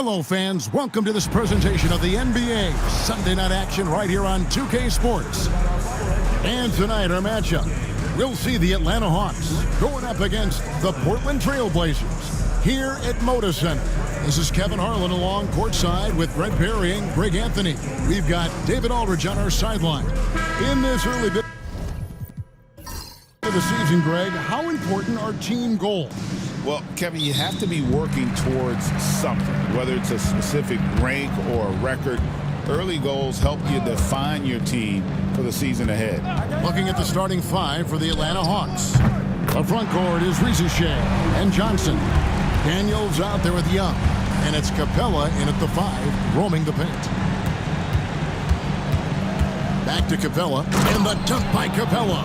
Hello, fans. Welcome to this presentation of the NBA Sunday night action right here on 2K Sports. And tonight, our matchup, we'll see the Atlanta Hawks going up against the Portland Trail Blazers here at Moda Center. This is Kevin Harlan along courtside with Brent Perry and Greg Anthony. We've got David Aldridge on our sideline. In this early bit of the season, Greg, how important are team goals? Well, Kevin, you have to be working towards something, whether it's a specific rank or a record. Early goals help you define your team for the season ahead. Looking at the starting five for the Atlanta Hawks. Up front court is Rizachet and Johnson. Daniels out there with Young. And it's Capella in at the 5, roaming the paint. Back to Capella, and the dunk by Capella.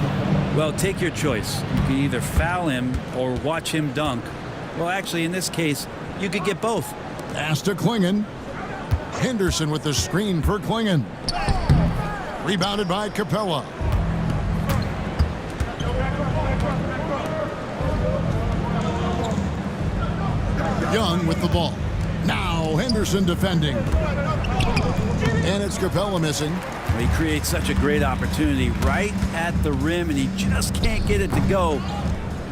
Well, take your choice. You can either foul him or watch him dunk. Well, actually, in this case, you could get both. Pass to Klingon. Henderson with the screen for Klingon. Rebounded by Capella. Young with the ball. Now Henderson defending. And it's Capella missing. He creates such a great opportunity right at the rim, and he just can't get it to go,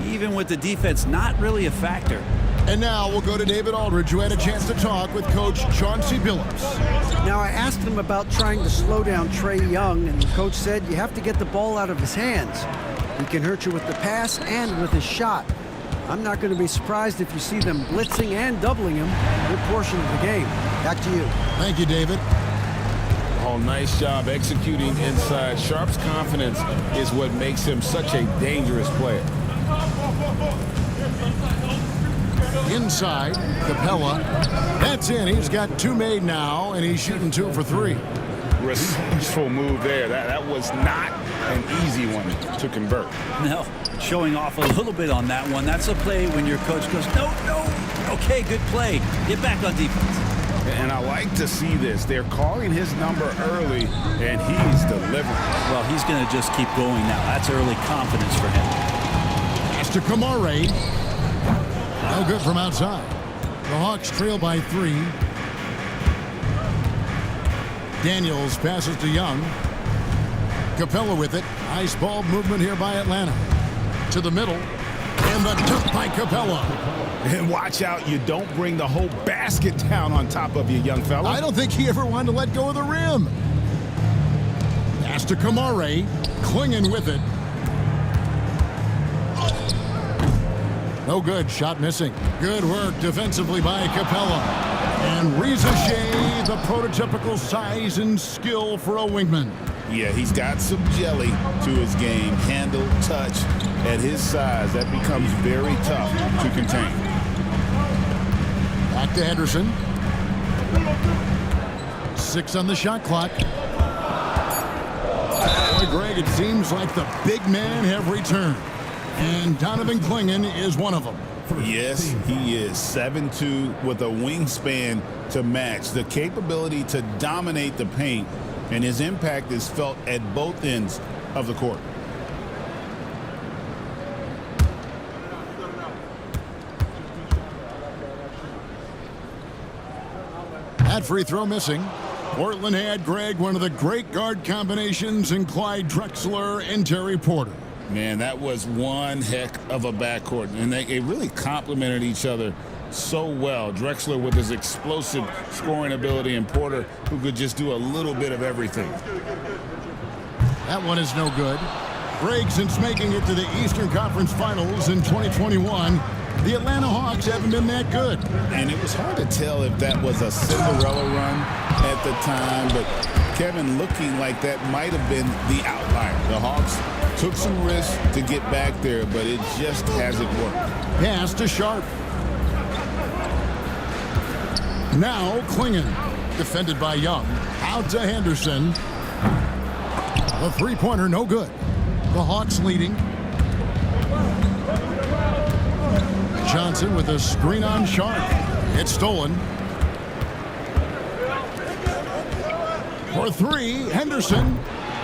even with the defense not really a factor. And now we'll go to David Aldridge, who had a chance to talk with Coach Chauncey Billups. Now, I asked him about trying to slow down Trae Young, and the coach said you have to get the ball out of his hands. He can hurt you with the pass and with his shot. I'm not going to be surprised if you see them blitzing and doubling him a good portion of the game. Back to you. Thank you, David. Oh, nice job executing inside. Sharp's confidence is what makes him such a dangerous player. Inside, Capella. That's in. He's got 2 made now, and he's shooting 2 for 3. Resourceful move there. That was not an easy one to convert. No, showing off a little bit on that one. That's a play when your coach goes, no. Okay, good play. Get back on defense. And I like to see this. They're calling his number early, and he's delivering. Well, he's going to just keep going now. That's early confidence for him. Pass to Kamare. No good from outside. The Hawks trail by 3. Daniels passes to Young. Capella with it. Nice ball movement here by Atlanta. To the middle. And the dunk by Capella. And watch out, you don't bring the whole basket down on top of you, young fella. I don't think he ever wanted to let go of the rim. Pass to Kamare. Klingon with it. No good. Shot missing. Good work defensively by Capella. And Rizachet, the prototypical size and skill for a wingman. Yeah, he's got some jelly to his game. Handle, touch. At his size, that becomes very tough to contain. Back to Henderson. 6 on the shot clock. Boy, Greg, it seems like the big men have returned. And Donovan Klingon is one of them. Yes, he is. 7'2" with a wingspan to match. The capability to dominate the paint, and his impact is felt at both ends of the court. That free throw missing. Portland had, Greg, one of the great guard combinations in Clyde Drexler and Terry Porter. Man, that was one heck of a backcourt, and they really complemented each other so well. Drexler with his explosive scoring ability, and Porter who could just do a little bit of everything. That one is no good. Greg, since making it to the Eastern Conference Finals in 2021, the Atlanta Hawks haven't been that good. And it was hard to tell if that was a Cinderella run at the time, but Kevin, looking like that might have been the outlier. The Hawks took some risks to get back there, but it just hasn't worked. Pass to Sharp. Now Klingon, defended by Young. Out to Henderson. The three-pointer, no good. The Hawks leading. Johnson with a screen on Sharp. It's stolen. For 3, Henderson.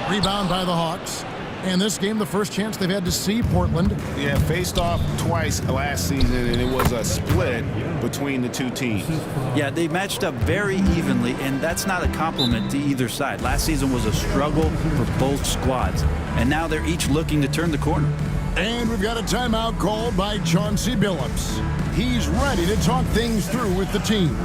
Rebound by the Hawks. And this game, the first chance they've had to see Portland. Yeah, faced off twice last season, and it was a split between the two teams. Yeah, they matched up very evenly, and that's not a compliment to either side. Last season was a struggle for both squads, and now they're each looking to turn the corner. And we've got a timeout called by Chauncey Billups. He's ready to talk things through with the team.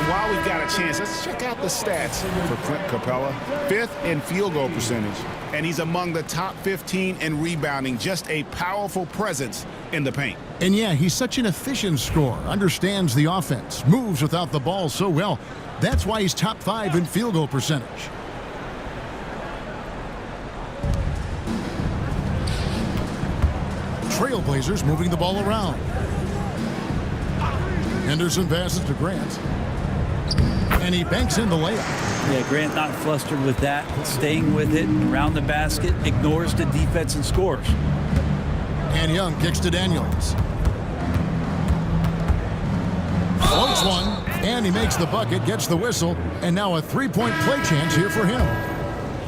While we've got a chance, let's check out the stats for Clint Capella. 5th in field goal percentage, and he's among the top 15 in rebounding. Just a powerful presence in the paint. And yeah, he's such an efficient scorer, understands the offense, moves without the ball so well. That's why he's top 5 in field goal percentage. Trailblazers moving the ball around. Henderson passes to Grant. And he banks in the layup. Yeah, Grant not flustered with that, staying with it around the basket, ignores the defense and scores. And Young kicks to Daniels. Floats one, and he makes the bucket, gets the whistle, and now a three-point play chance here for him.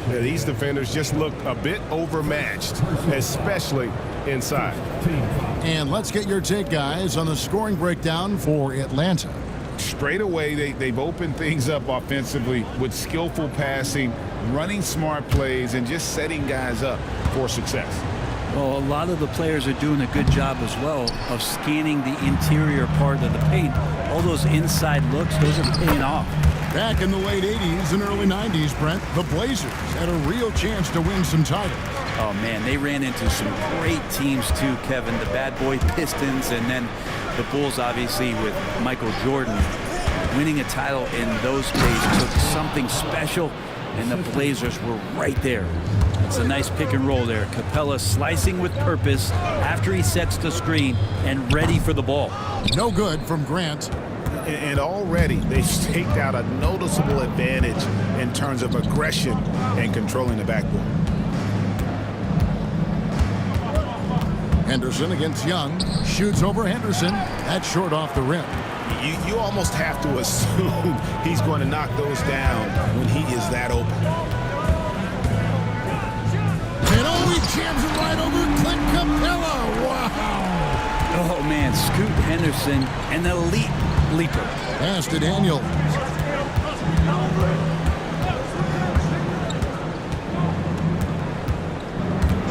Yeah, these defenders just look a bit overmatched, especially inside. And let's get your take, guys, on the scoring breakdown for Atlanta. Straight away, they've opened things up offensively with skillful passing, running smart plays, and just setting guys up for success. Well, a lot of the players are doing a good job as well of scanning the interior part of the paint. All those inside looks, those are paying off. Back in the late 80s and early 90s, Brent, the Blazers had a real chance to win some titles. Oh, man, they ran into some great teams, too, Kevin. The bad boy Pistons, and then the Bulls, obviously, with Michael Jordan. Winning a title in those days took something special, and the Blazers were right there. It's a nice pick and roll there. Capella slicing with purpose after he sets the screen and ready for the ball. No good from Grant. And already they've staked out a noticeable advantage in terms of aggression and controlling the backboard. Henderson against Young. Shoots over Henderson. That's short off the rim. You almost have to assume he's going to knock those down when he is that open. And oh, he jams it right over Clint Capella. Wow. Oh, man, Scoot Henderson, an elite leaper. Pass to Daniels.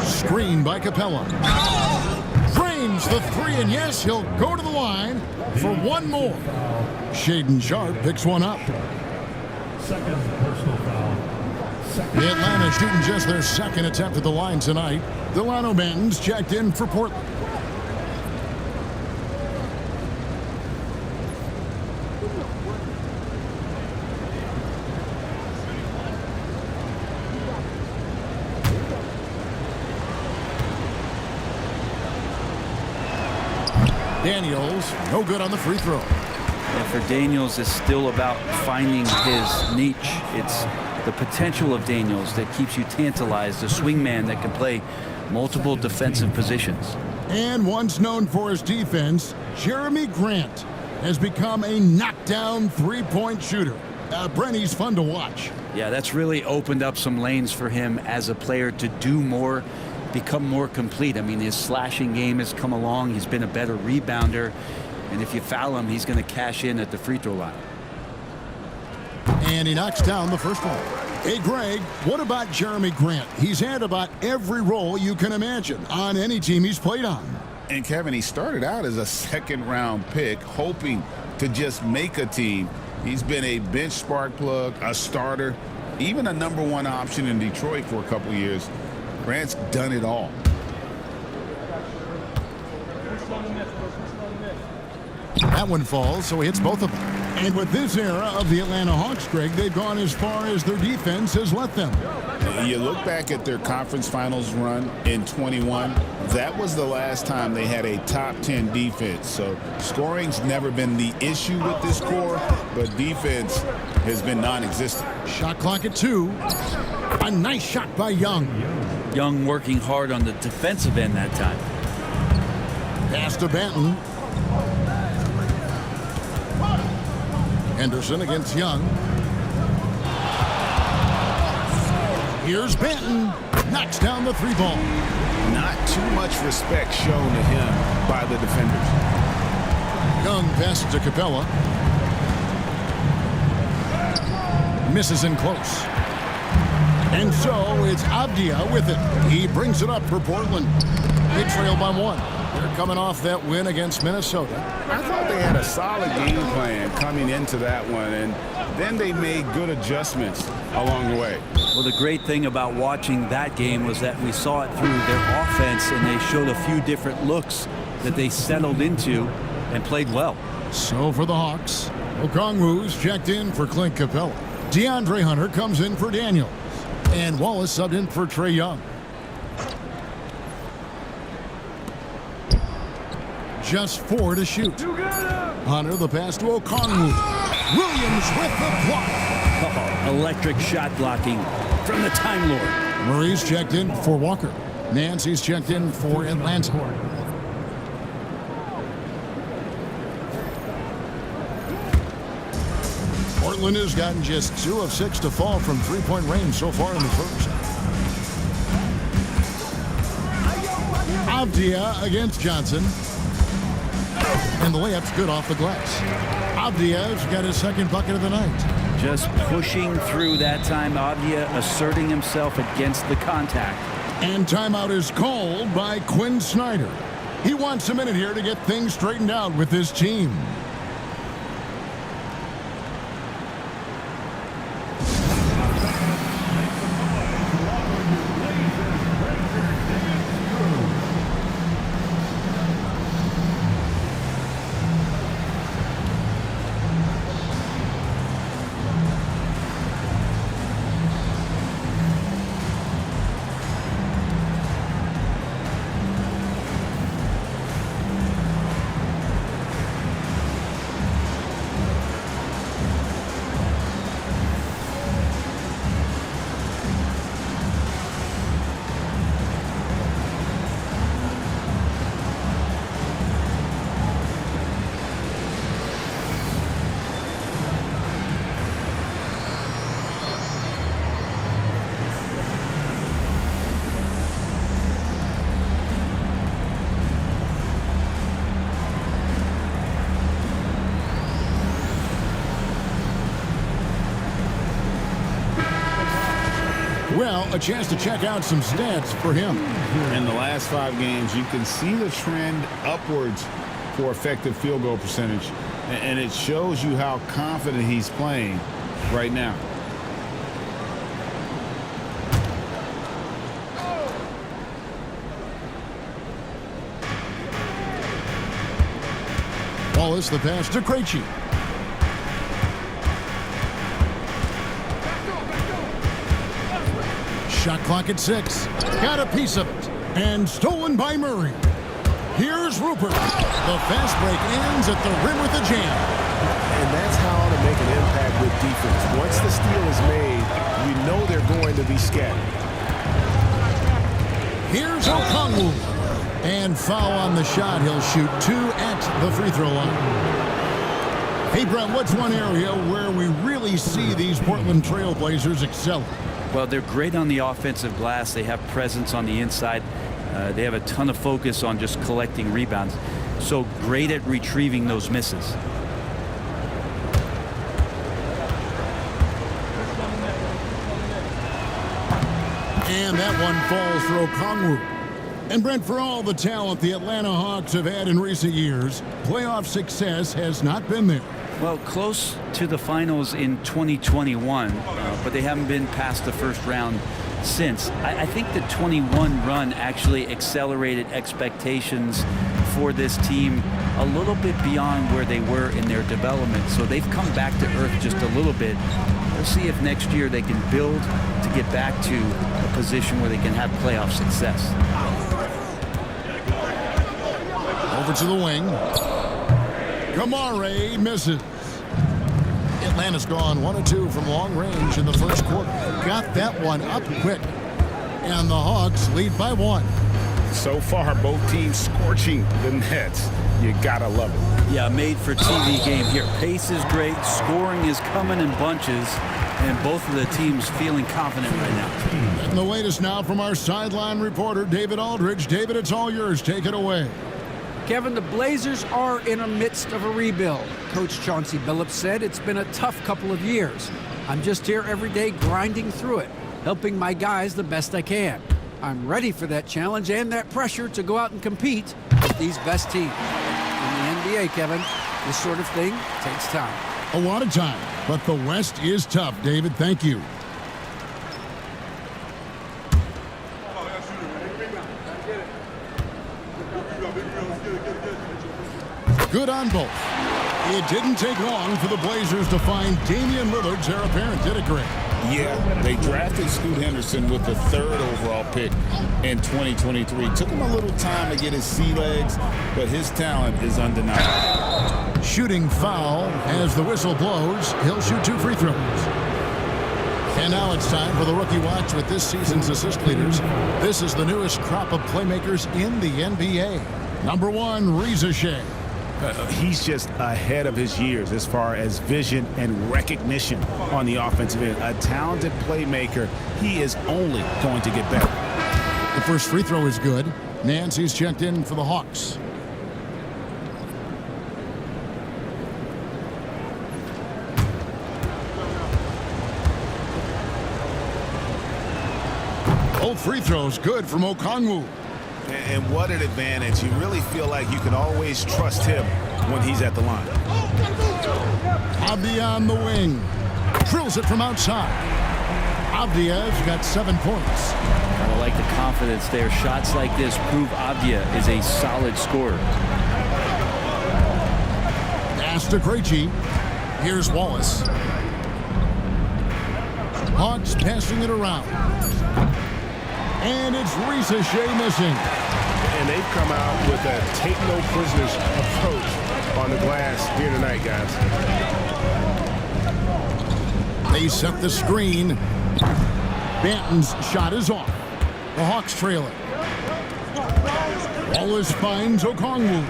Screen by Capella. Drains the three, and yes, he'll go to the line for one more. Shaden Sharp picks one up. Second personal foul. The Atlanta shooting just their second attempt at the line tonight. Delano Benton's checked in for Portland. Daniels, no good on the free throw. And for Daniels, it's still about finding his niche. It's the potential of Daniels that keeps you tantalized, a swingman that can play multiple defensive positions. And once known for his defense, Jeremy Grant has become a knockdown three-point shooter. Brent, he's fun to watch. Yeah, that's really opened up some lanes for him as a player to do more, become more complete. I mean, his slashing game has come along. He's been a better rebounder. And if you foul him, he's going to cash in at the free throw line. And he knocks down the first one. Hey, Greg, what about Jeremy Grant? He's had about every role you can imagine on any team he's played on. And Kevin, he started out as a second-round pick, hoping to just make a team. He's been a bench spark plug, a starter, even a #1 option in Detroit for a couple years. Grant's done it all. That one falls, so he hits both of them. And with this era of the Atlanta Hawks, Greg, they've gone as far as their defense has let them. You look back at their conference finals run in 21, that was the last time they had a top 10 defense. So scoring's never been the issue with this core, but defense has been non-existent. Shot clock at 2. A nice shot by Young. Young working hard on the defensive end that time. Pass to Benton. Henderson against Young. Here's Benton. Knocks down the 3 ball. Not too much respect shown to him by the defenders. Young passes to Capella. Misses in close. And so it's Avdia with it. He brings it up for Portland. They trail by 1. They're coming off that win against Minnesota. I thought they had a solid game plan coming into that one, and then they made good adjustments along the way. Well, the great thing about watching that game was that we saw it through their offense, and they showed a few different looks that they settled into and played well. So for the Hawks, Okongwu's checked in for Clint Capella. DeAndre Hunter comes in for Daniels. And Wallace subbed in for Trae Young. Just 4 to shoot. Hunter the pass to Okongwu. Williams with the block. Electric shot blocking from the Time Lord. Murray's checked in for Walker. Nancy's checked in for Atlanta. Portland has gotten just 2 of 6 to fall from 3-point range so far in the first. Avdia against Johnson. And the layup's good off the glass. Avdia's got his 2nd bucket of the night. Just pushing through that time. Avdia asserting himself against the contact. And timeout is called by Quinn Snyder. He wants a minute here to get things straightened out with his team. Well, a chance to check out some stats for him. In the last 5 games, you can see the trend upwards for effective field goal percentage, and it shows you how confident he's playing right now. Wallace the pass to Krejci. Shot clock at 6. Got a piece of it. And stolen by Murray. Here's Rupert. The fast break ends at the rim with a jam. And that's how to make an impact with defense. Once the steal is made, you know they're going to be scattered. Here's Okongwu. And foul on the shot. He'll shoot 2 at the free throw line. Hey, Brett, what's one area where we really see these Portland Trail Blazers excel? Well, they're great on the offensive glass. They have presence on the inside. They have a ton of focus on just collecting rebounds. So great at retrieving those misses. And that one falls for Okongwu. And Brent, for all the talent the Atlanta Hawks have had in recent years, playoff success has not been there. Well, close to the finals in 2021, but they haven't been past the first round since. I think the 21 run actually accelerated expectations for this team a little bit beyond where they were in their development. So they've come back to earth just a little bit. We'll see if next year they can build to get back to a position where they can have playoff success. Over to the wing. Kamare misses. Atlanta's gone 1 of 2 from long range in the first quarter. Got that one up quick. And the Hawks lead by 1. So far, both teams scorching the nets. You gotta love it. Yeah, made for TV game here. Pace is great. Scoring is coming in bunches. And both of the teams feeling confident right now. And the latest now from our sideline reporter, David Aldridge. David, it's all yours. Take it away. Kevin, the Blazers are in the midst of a rebuild. Coach Chauncey Billups said it's been a tough couple of years. I'm just here every day grinding through it, helping my guys the best I can. I'm ready for that challenge and that pressure to go out and compete with these best teams. In the NBA, Kevin, this sort of thing takes time. A lot of time, but the West is tough, David. Thank you. Good on both. It didn't take long for the Blazers to find Damian Lillard's heir apparent, did it, Greg? Yeah, they drafted Scoot Henderson with the 3rd overall pick in 2023. Took him a little time to get his sea legs, but his talent is undeniable. Shooting foul as the whistle blows. He'll shoot 2 free throws. And now it's time for the Rookie Watch with this season's assist leaders. This is the newest crop of playmakers in the NBA. Number 1, Reza Shea. He's just ahead of his years as far as vision and recognition on the offensive end. A talented playmaker. He is only going to get better. The first free throw is good. Nancy's checked in for the Hawks. Both free throws good from Okongwu. And what an advantage. You really feel like you can always trust him when he's at the line. Avdia on the wing. Drills it from outside. Avdia's got 7 points. I like the confidence there. Shots like this prove Avdia is a solid scorer. Pass to Krejci. Here's Wallace. Hawks passing it around. And it's Reza Shea missing. And they've come out with a take-no-prisoners approach on the glass here tonight, guys. They set the screen. Banton's shot is off. The Hawks trail it. Wallace finds Okongwu.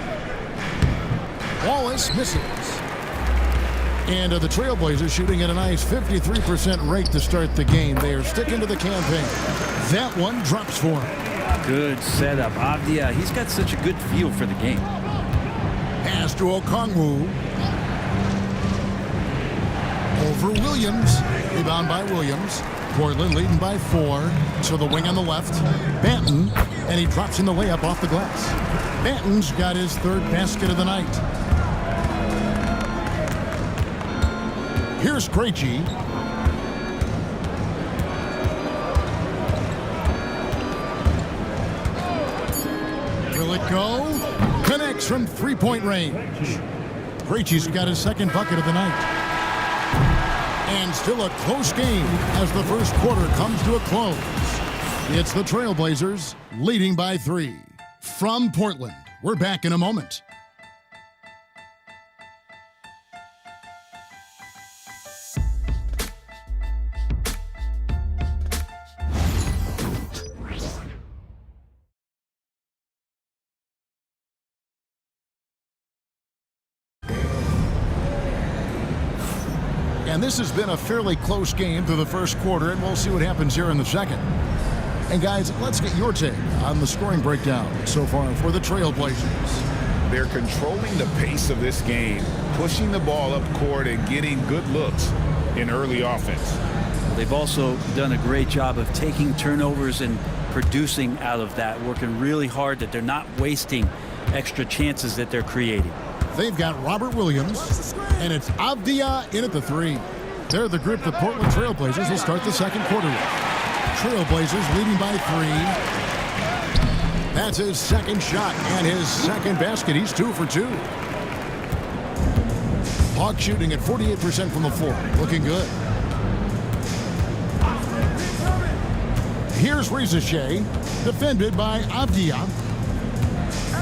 Wallace misses. And the Trailblazers shooting at a nice 53% rate to start the game. They are sticking to the campaign. That one drops for him. Good setup. Avdia, he's got such a good feel for the game. Pass to Okongwu. Over Williams. Rebound by Williams. Portland leading by 4. To the wing on the left. Banton. And he drops in the layup off the glass. Banton's got his 3rd basket of the night. Here's Krejci. Will it go? Connects from 3-point range. Krejci's got his 2nd bucket of the night. And still a close game as the first quarter comes to a close. It's the Trailblazers leading by 3. From Portland, we're back in a moment. And this has been a fairly close game through the first quarter, and we'll see what happens here in the second. And guys, let's get your take on the scoring breakdown so far for the Trailblazers. They're controlling the pace of this game, pushing the ball up court and getting good looks in early offense. They've also done a great job of taking turnovers and producing out of that, working really hard that they're not wasting extra chances that they're creating. They've got Robert Williams, and it's Avdia in at the 3. They're the group the Portland Trailblazers will start the second quarter with. Trailblazers leading by 3. That's his second shot and his second basket. He's 2 for 2. Hawks shooting at 48% from the floor. Looking good. Here's Rizashay, defended by Avdia.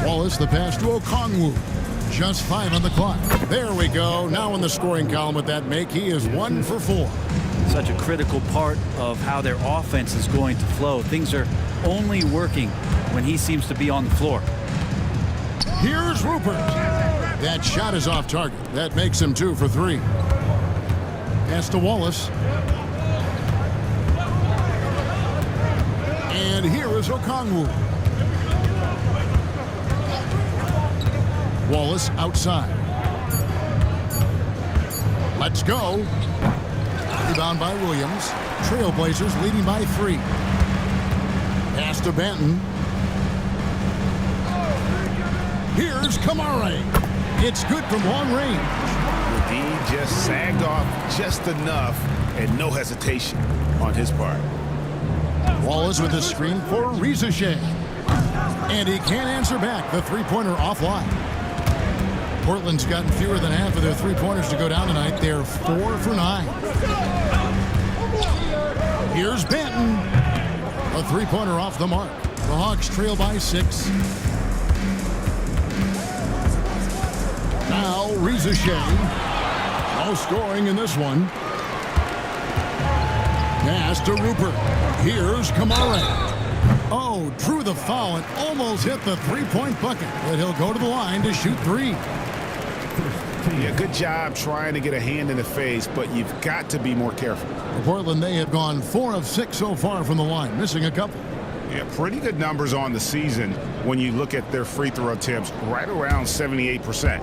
Wallace, the pass to Okongwu. Just 5 on the clock. There we go. Now in the scoring column with that make, he is 1 for 4. Such a critical part of how their offense is going to flow. Things are only working when he seems to be on the floor. Here's Rupert. That shot is off target. That makes him 2 for 3. Pass to Wallace. And here is Okongwu. Wallace outside. Let's go. Rebound by Williams. Trailblazers leading by 3. Pass to Benton. Here's Kamare. It's good from long range. He just sagged off just enough and no hesitation on his part. Wallace with a screen for Rizashay. And he can't answer back. The three-pointer offline. Portland's gotten fewer than half of their three-pointers to go down tonight. They're 4 for 9. Here's Benton. A three-pointer off the mark. The Hawks trail by 6. Now Rizashay. No scoring in this one. Pass to Rupert. Here's Kamare. Oh, drew the foul and almost hit the three-point bucket. But he'll go to the line to shoot 3. Yeah, good job trying to get a hand in the face, but you've got to be more careful. For Portland, they have gone 4 of 6 so far from the line, missing a couple. Yeah, pretty good numbers on the season when you look at their free throw attempts, right around 78%.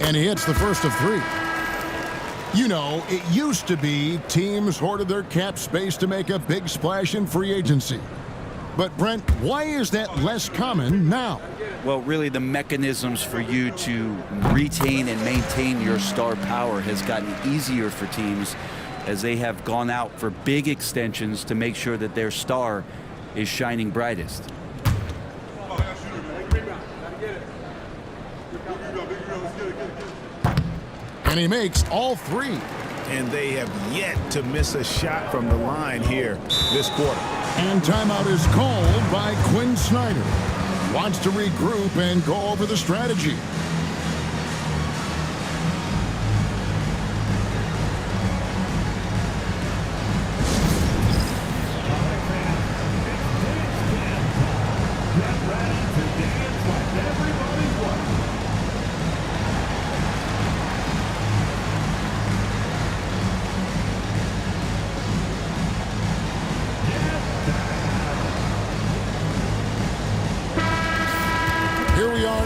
And he hits the first of 3. You know, it used to be teams hoarded their cap space to make a big splash in free agency. But, Brent, why is that less common now? Well, really, the mechanisms for you to retain and maintain your star power has gotten easier for teams as they have gone out for big extensions to make sure that their star is shining brightest. And he makes all 3. And they have yet to miss a shot from the line here this quarter. And timeout is called by Quinn Snyder. Wants to regroup and go over the strategy.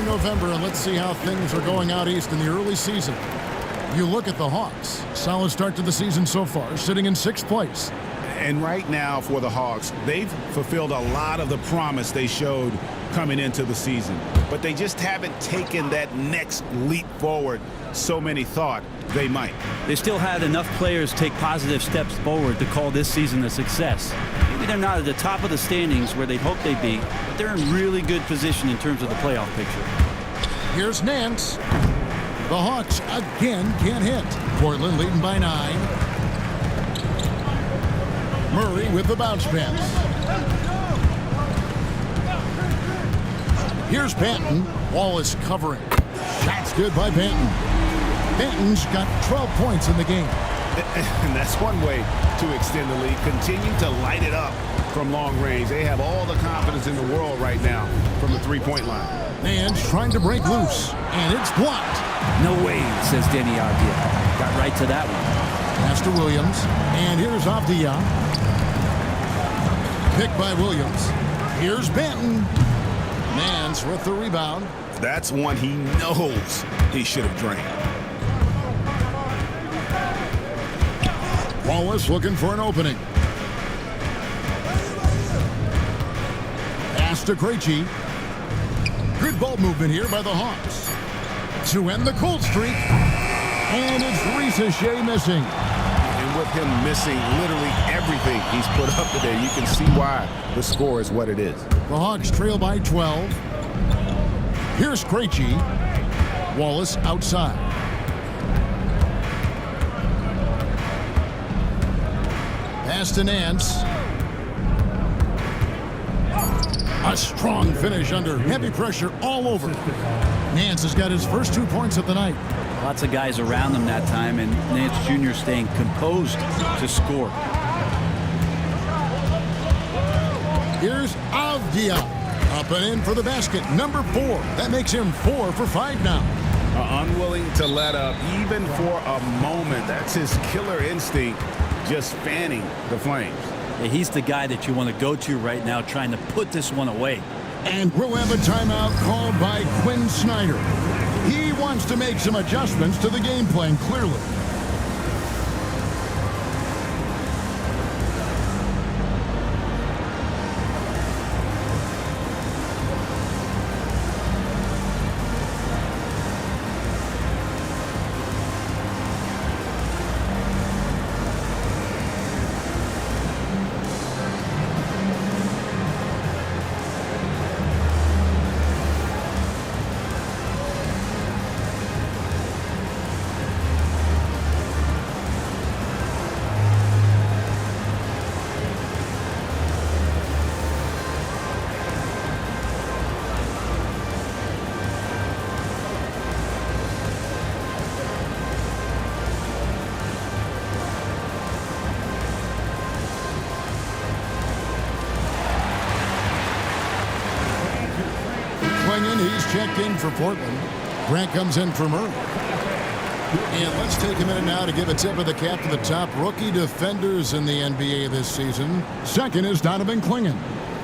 November, and let's see how things are going out east in the early season. You look at the Hawks. Solid start to the season so far, sitting in 6th place. And right now for the Hawks, they've fulfilled a lot of the promise they showed coming into the season. But they just haven't taken that next leap forward so many thought they might. They still had enough players take positive steps forward to call this season a success. Maybe they're not at the top of the standings where they'd hope they'd be, but they're in really good position in terms of the playoff picture. Here's Nance. The Hawks again can't hit. Portland leading by 9. Murray with the bounce pass. Here's Benton. Wallace covering. Shots good by Benton. Benton's got 12 points in the game. And that's one way to extend the lead. Continue to light it up from long range. They have all the confidence in the world right now from the three-point line. Nance trying to break loose, and it's blocked. No way, says Denny Avdia. Got right to that one. Pass to Williams, and here's Avdia. Picked by Williams. Here's Benton. Nance with the rebound. That's one he knows he should have drained. Wallace looking for an opening. Pass to Krejci. Good ball movement here by the Hawks. To end the cold streak. And it's Ricochet missing. And with him missing literally everything he's put up today, you can see why the score is what it is. The Hawks trail by 12. Here's Krejci. Wallace outside. Pass to Nance. A strong finish under heavy pressure all over. Nance has got his first 2 points of the night. Lots of guys around him that time, and Nance Jr. staying composed to score. Here's Avdia. Up and in for the basket. Number 4. That makes him 4 for 5 now. Unwilling to let up even for a moment. That's his killer instinct, just fanning the flames. Yeah, he's the guy that you want to go to right now, trying to put this one away. And we'll have a timeout called by Quinn Snyder. He wants to make some adjustments to the game plan, clearly. He's checked in for Portland. Grant comes in for Murray. And let's take a minute now to give a tip of the cap to the top rookie defenders in the NBA this season. Second is Donovan Clingan.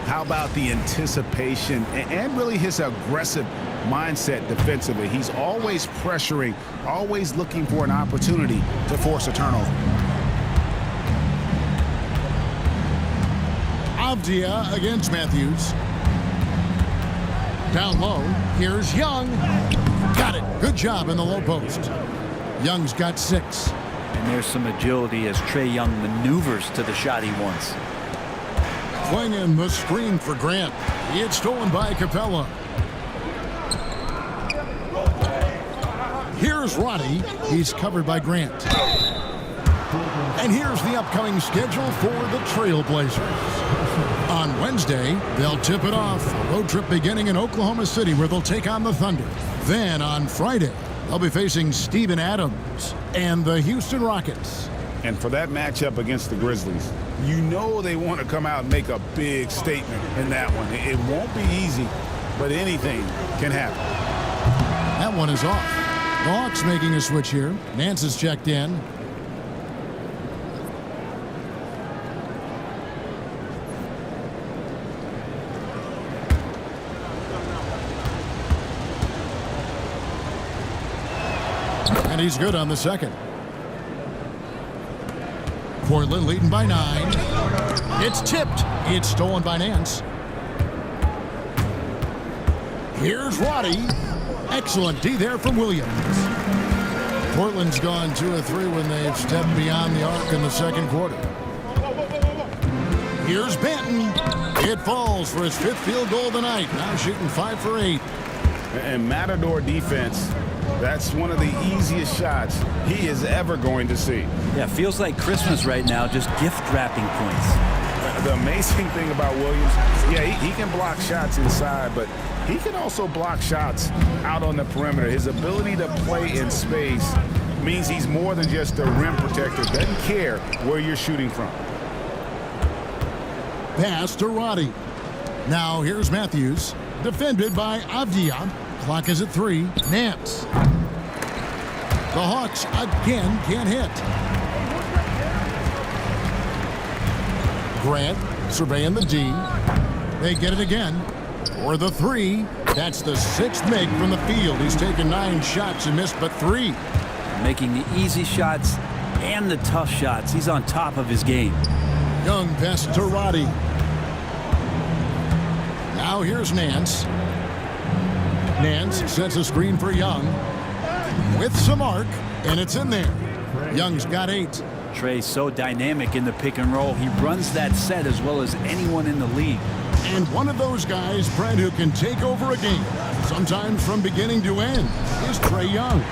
How about the anticipation and really his aggressive mindset defensively? He's always pressuring, always looking for an opportunity to force a turnover. Avdia against Matthews. Down low, here's Young. Got it. Good job in the low post. Young's got 6. And there's some agility as Trae Young maneuvers to the shot he wants. Playing the screen for Grant. It's stolen by Capella. Here's Roddy. He's covered by Grant. And here's the upcoming schedule for the Trailblazers. On Wednesday, they'll tip it off. A road trip beginning in Oklahoma City where they'll take on the Thunder. Then on Friday, they'll be facing Steven Adams and the Houston Rockets. And for that matchup against the Grizzlies, you know they want to come out and make a big statement in that one. It won't be easy, but anything can happen. That one is off. The Hawks making a switch here. Nance is checked in. And he's good on the second. Portland leading by 9. It's tipped. It's stolen by Nance. Here's Roddy. Excellent D there from Williams. Portland's gone 2 of 3 when they've stepped beyond the arc in the second quarter. Here's Banton. It falls for his 5th field goal of the night. Now shooting 5 for 8. And Matador defense, that's one of the easiest shots he is ever going to see. Yeah, feels like Christmas right now, just gift wrapping points. The amazing thing about Williams, yeah, he can block shots inside, but he can also block shots out on the perimeter. His ability to play in space means he's more than just a rim protector. Doesn't care where you're shooting from. Pass to Roddy. Now here's Matthews. Defended by Avdia. Clock is at 3. Nance. The Hawks again can't hit. Grant surveying the D. They get it again. For the 3. That's the 6th make from the field. He's taken 9 shots and missed but 3. Making the easy shots and the tough shots. He's on top of his game. Young pass to Roddy. Now here's Nance. Nance sets a screen for Young with some arc, and it's in there. Young's got 8. Trey's so dynamic in the pick and roll. He runs that set as well as anyone in the league. And one of those guys, Brent, who can take over a game, sometimes from beginning to end, is Trae Young.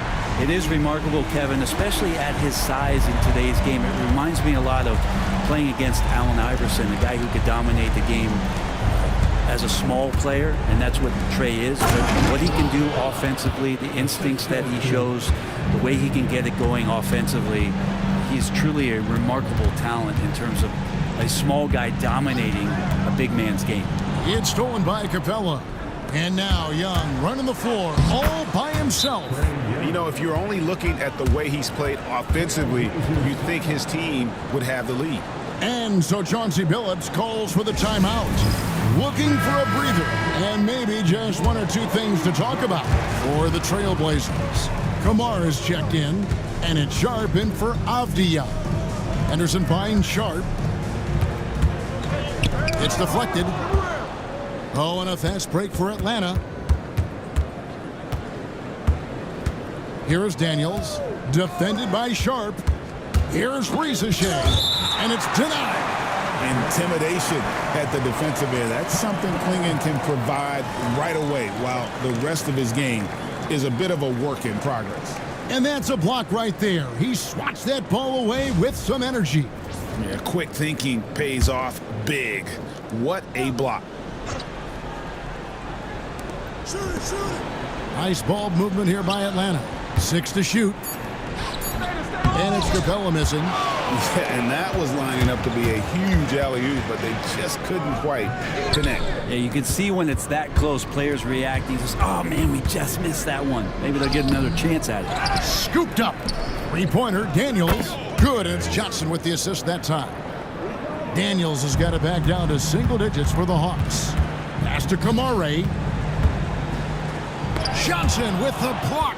It is remarkable, Kevin, especially at his size in today's game. It reminds me a lot of playing against Allen Iverson, a guy who could dominate the game as a small player, and that's what Trae is. But what he can do offensively, the instincts that he shows, the way he can get it going offensively, he's truly a remarkable talent in terms of a small guy dominating a big man's game. It's stolen by Capella. And now Young running the floor all by himself. You know, if you're only looking at the way he's played offensively, you'd think his team would have the lead. And so Chauncey Billups calls for the timeout. Looking for a breather and maybe just one or two things to talk about for the Trailblazers. Kamar is checked in, and it's Sharp in for Avdija. Henderson finds Sharp. It's deflected. Oh, and a fast break for Atlanta. Here's Daniels, defended by Sharp. Here's Ricochet, and it's denied. Intimidation at the defensive end. That's something Clingan can provide right away, while the rest of his game is a bit of a work in progress. And that's a block right there. He swats that ball away with some energy. Yeah, quick thinking pays off big. What a block. Nice ball movement here by Atlanta. 6 to shoot. And it's Capella missing. Yeah, and that was lining up to be a huge alley-oop, but they just couldn't quite connect. Yeah, you can see when it's that close, players reacting. Just, oh, man, we just missed that one. Maybe they'll get another chance at it. Scooped up. 3-pointer, Daniels. Good, and it's Johnson with the assist that time. Daniels has got it back down to single digits for the Hawks. Pass to Kamare. Johnson with the block.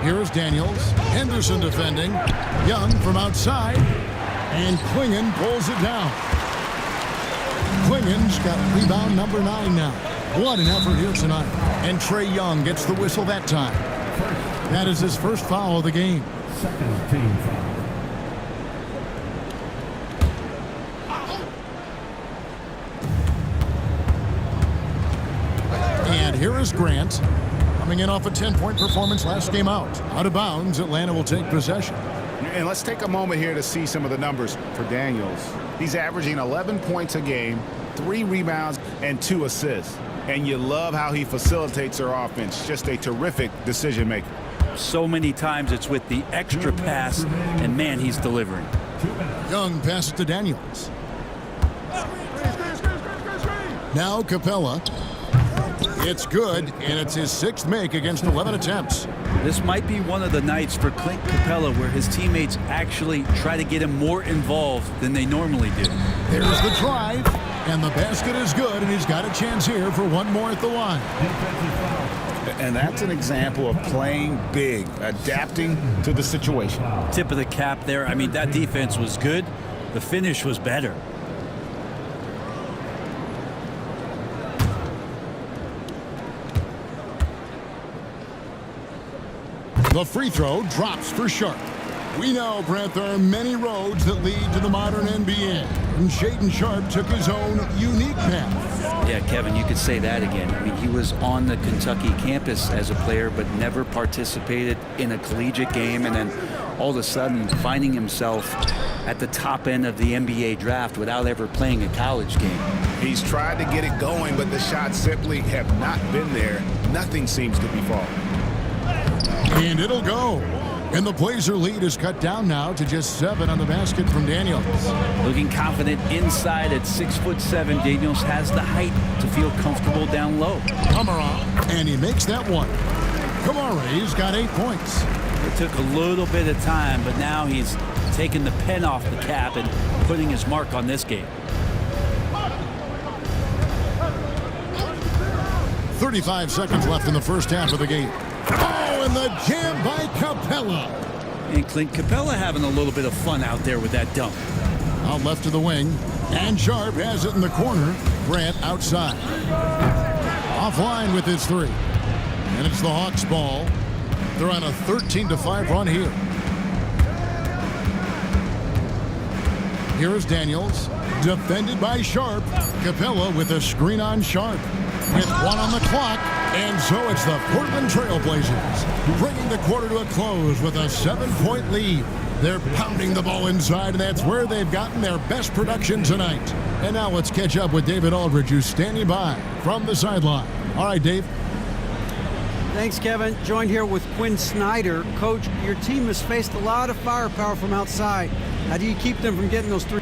Here's Daniels. Henderson defending. Young from outside. And Clingan pulls it down. Clingan's got rebound number 9 now. What an effort here tonight. And Trae Young gets the whistle that time. That is his first foul of the game. Second team foul. And here is Grant, coming in off a 10-point performance last game out. Out of bounds, Atlanta will take possession. And let's take a moment here to see some of the numbers for Daniels. He's averaging 11 points a game, 3 rebounds, and 2 assists. And you love how he facilitates their offense. Just a terrific decision maker. So many times it's with the extra pass, and man, he's delivering. Young passes to Daniels. Now Capella. It's good, and it's his 6th make against 11 attempts. This might be one of the nights for Clint Capella where his teammates actually try to get him more involved than they normally do. There's the drive, and the basket is good, and he's got a chance here for one more at the line. And that's an example of playing big, adapting to the situation. Tip of the cap there. I mean, that defense was good. The finish was better. The free throw drops for Sharp. We know, Brent, there are many roads that lead to the modern NBA. And Shaedon Sharp took his own unique path. Yeah, Kevin, you could say that again. I mean, he was on the Kentucky campus as a player, but never participated in a collegiate game. And then all of a sudden finding himself at the top end of the NBA draft without ever playing a college game. He's tried to get it going, but the shots simply have not been there. Nothing seems to be falling. And it'll go. And the Blazer lead is cut down now to just 7 on the basket from Daniels. Looking confident inside at 6'7". Daniels has the height to feel comfortable down low. Kamara, and he makes that one. Kamare's got 8 points. It took a little bit of time, but now he's taking the pen off the cap and putting his mark on this game. 35 seconds left in the first half of the game. Oh, Oh, and the jam by Capella. And Clint Capella having a little bit of fun out there with that dunk. Out left to the wing. And Sharp has it in the corner. Grant outside. Offline with his three. And it's the Hawks ball. They're on a 13-5 run here. Here is Daniels. Defended by Sharp. Capella with a screen on Sharp. With one on the clock. And so it's the Portland Trailblazers bringing the quarter to a close with a 7-point lead. They're pounding the ball inside, and that's where they've gotten their best production tonight. And now let's catch up with David Aldridge, who's standing by from the sideline. All right, Dave. Thanks, Kevin. Joined here with Quinn Snyder. Coach, your team has faced a lot of firepower from outside. How do you keep them from getting those three?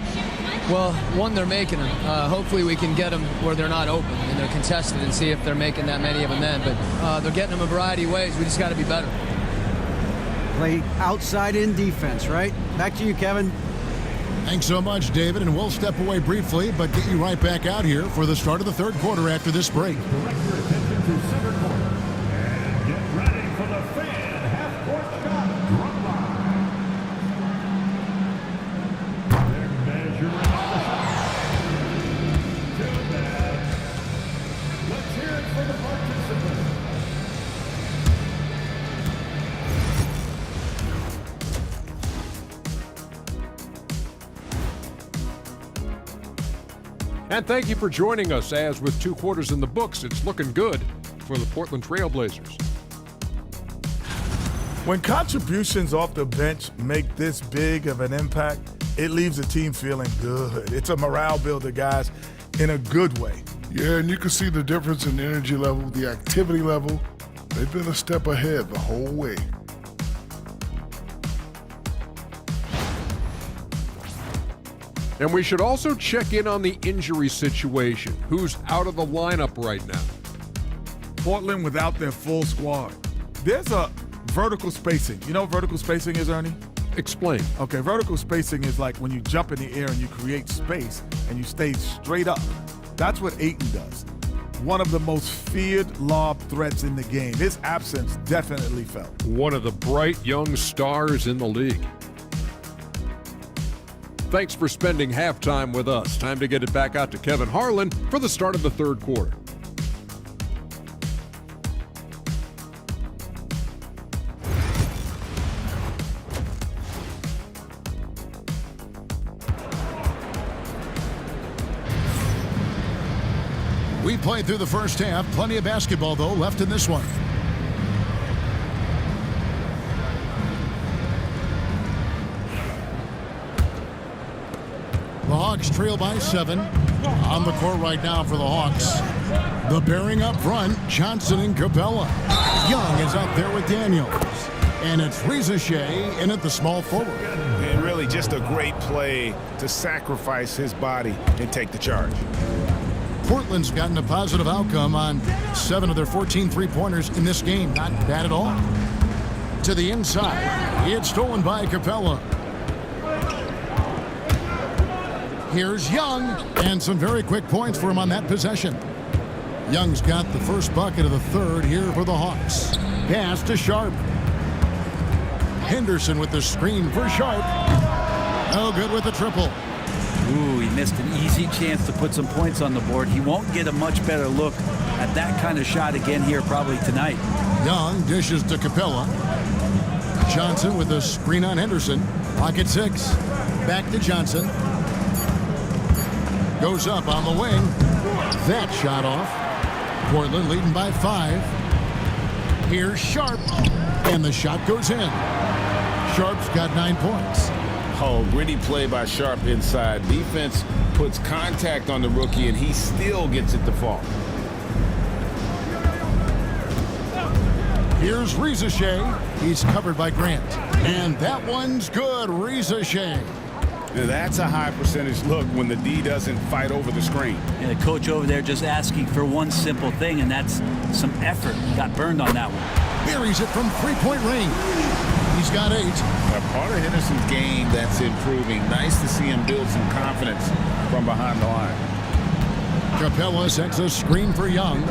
Well, one, they're making them. Hopefully we can get them where they're not open and they're contested and see if they're making that many of them then. But they're getting them a variety of ways. We just got to be better. Play outside in defense, right? Back to you, Kevin. Thanks so much, David, and we'll step away briefly, but get you right back out here for the start of the third quarter after this break. Direct your attention to center court. And get ready for the fan half-court shot drop line. They're measuring on the shot. Too bad. Let's hear it for the participants. And thank you for joining us, as with 2 quarters in the books, it's looking good for the Portland Trailblazers. When contributions off the bench make this big of an impact, it leaves the team feeling good. It's a morale builder, guys, in a good way. Yeah, and you can see the difference in the energy level, the activity level. They've been a step ahead the whole way. And we should also check in on the injury situation. Who's out of the lineup right now? Portland without their full squad. There's a vertical spacing. You know what vertical spacing is, Ernie? Explain. Okay, vertical spacing is like when you jump in the air and you create space and you stay straight up. That's what Ayton does. One of the most feared lob threats in the game. His absence definitely felt. One of the bright young stars in the league. Thanks for spending halftime with us. Time to get it back out to Kevin Harlan for the start of the third quarter. We played through the first half. Plenty of basketball, though, left in this one. The Hawks trail by 7. On the court right now for the Hawks. The bearing up front, Johnson and Capella. Young is up there with Daniels. And it's Reza Shea in at the small forward. And really just a great play to sacrifice his body and take the charge. Portland's gotten a positive outcome on 7 of their 14 three-pointers in this game. Not bad at all. To the inside. It's stolen by Capella. Here's Young, and some very quick points for him on that possession. Young's got the first bucket of the third here for the Hawks. Pass to Sharp. Henderson with the screen for Sharp. No good with the triple. Ooh, he missed an easy chance to put some points on the board. He won't get a much better look at that kind of shot again here probably tonight. Young dishes to Capella. Johnson with a screen on Henderson. Pocket 6. Back to Johnson. Goes up on the wing. That shot off. Portland leading by 5. Here's Sharp. And the shot goes in. Sharp's got 9 points. Oh, gritty play by Sharp inside. Defense puts contact on the rookie, and he still gets it to fall. Here's Reza Shea. He's covered by Grant. And that one's good. Reza Shea. Now that's a high percentage look when the D doesn't fight over the screen. And the coach over there just asking for one simple thing, and that's some effort. Got burned on that one. Buries it from three-point range. He's got 8. A part of Henderson's game that's improving. Nice to see him build some confidence from behind the line. Capella sets a screen for Young.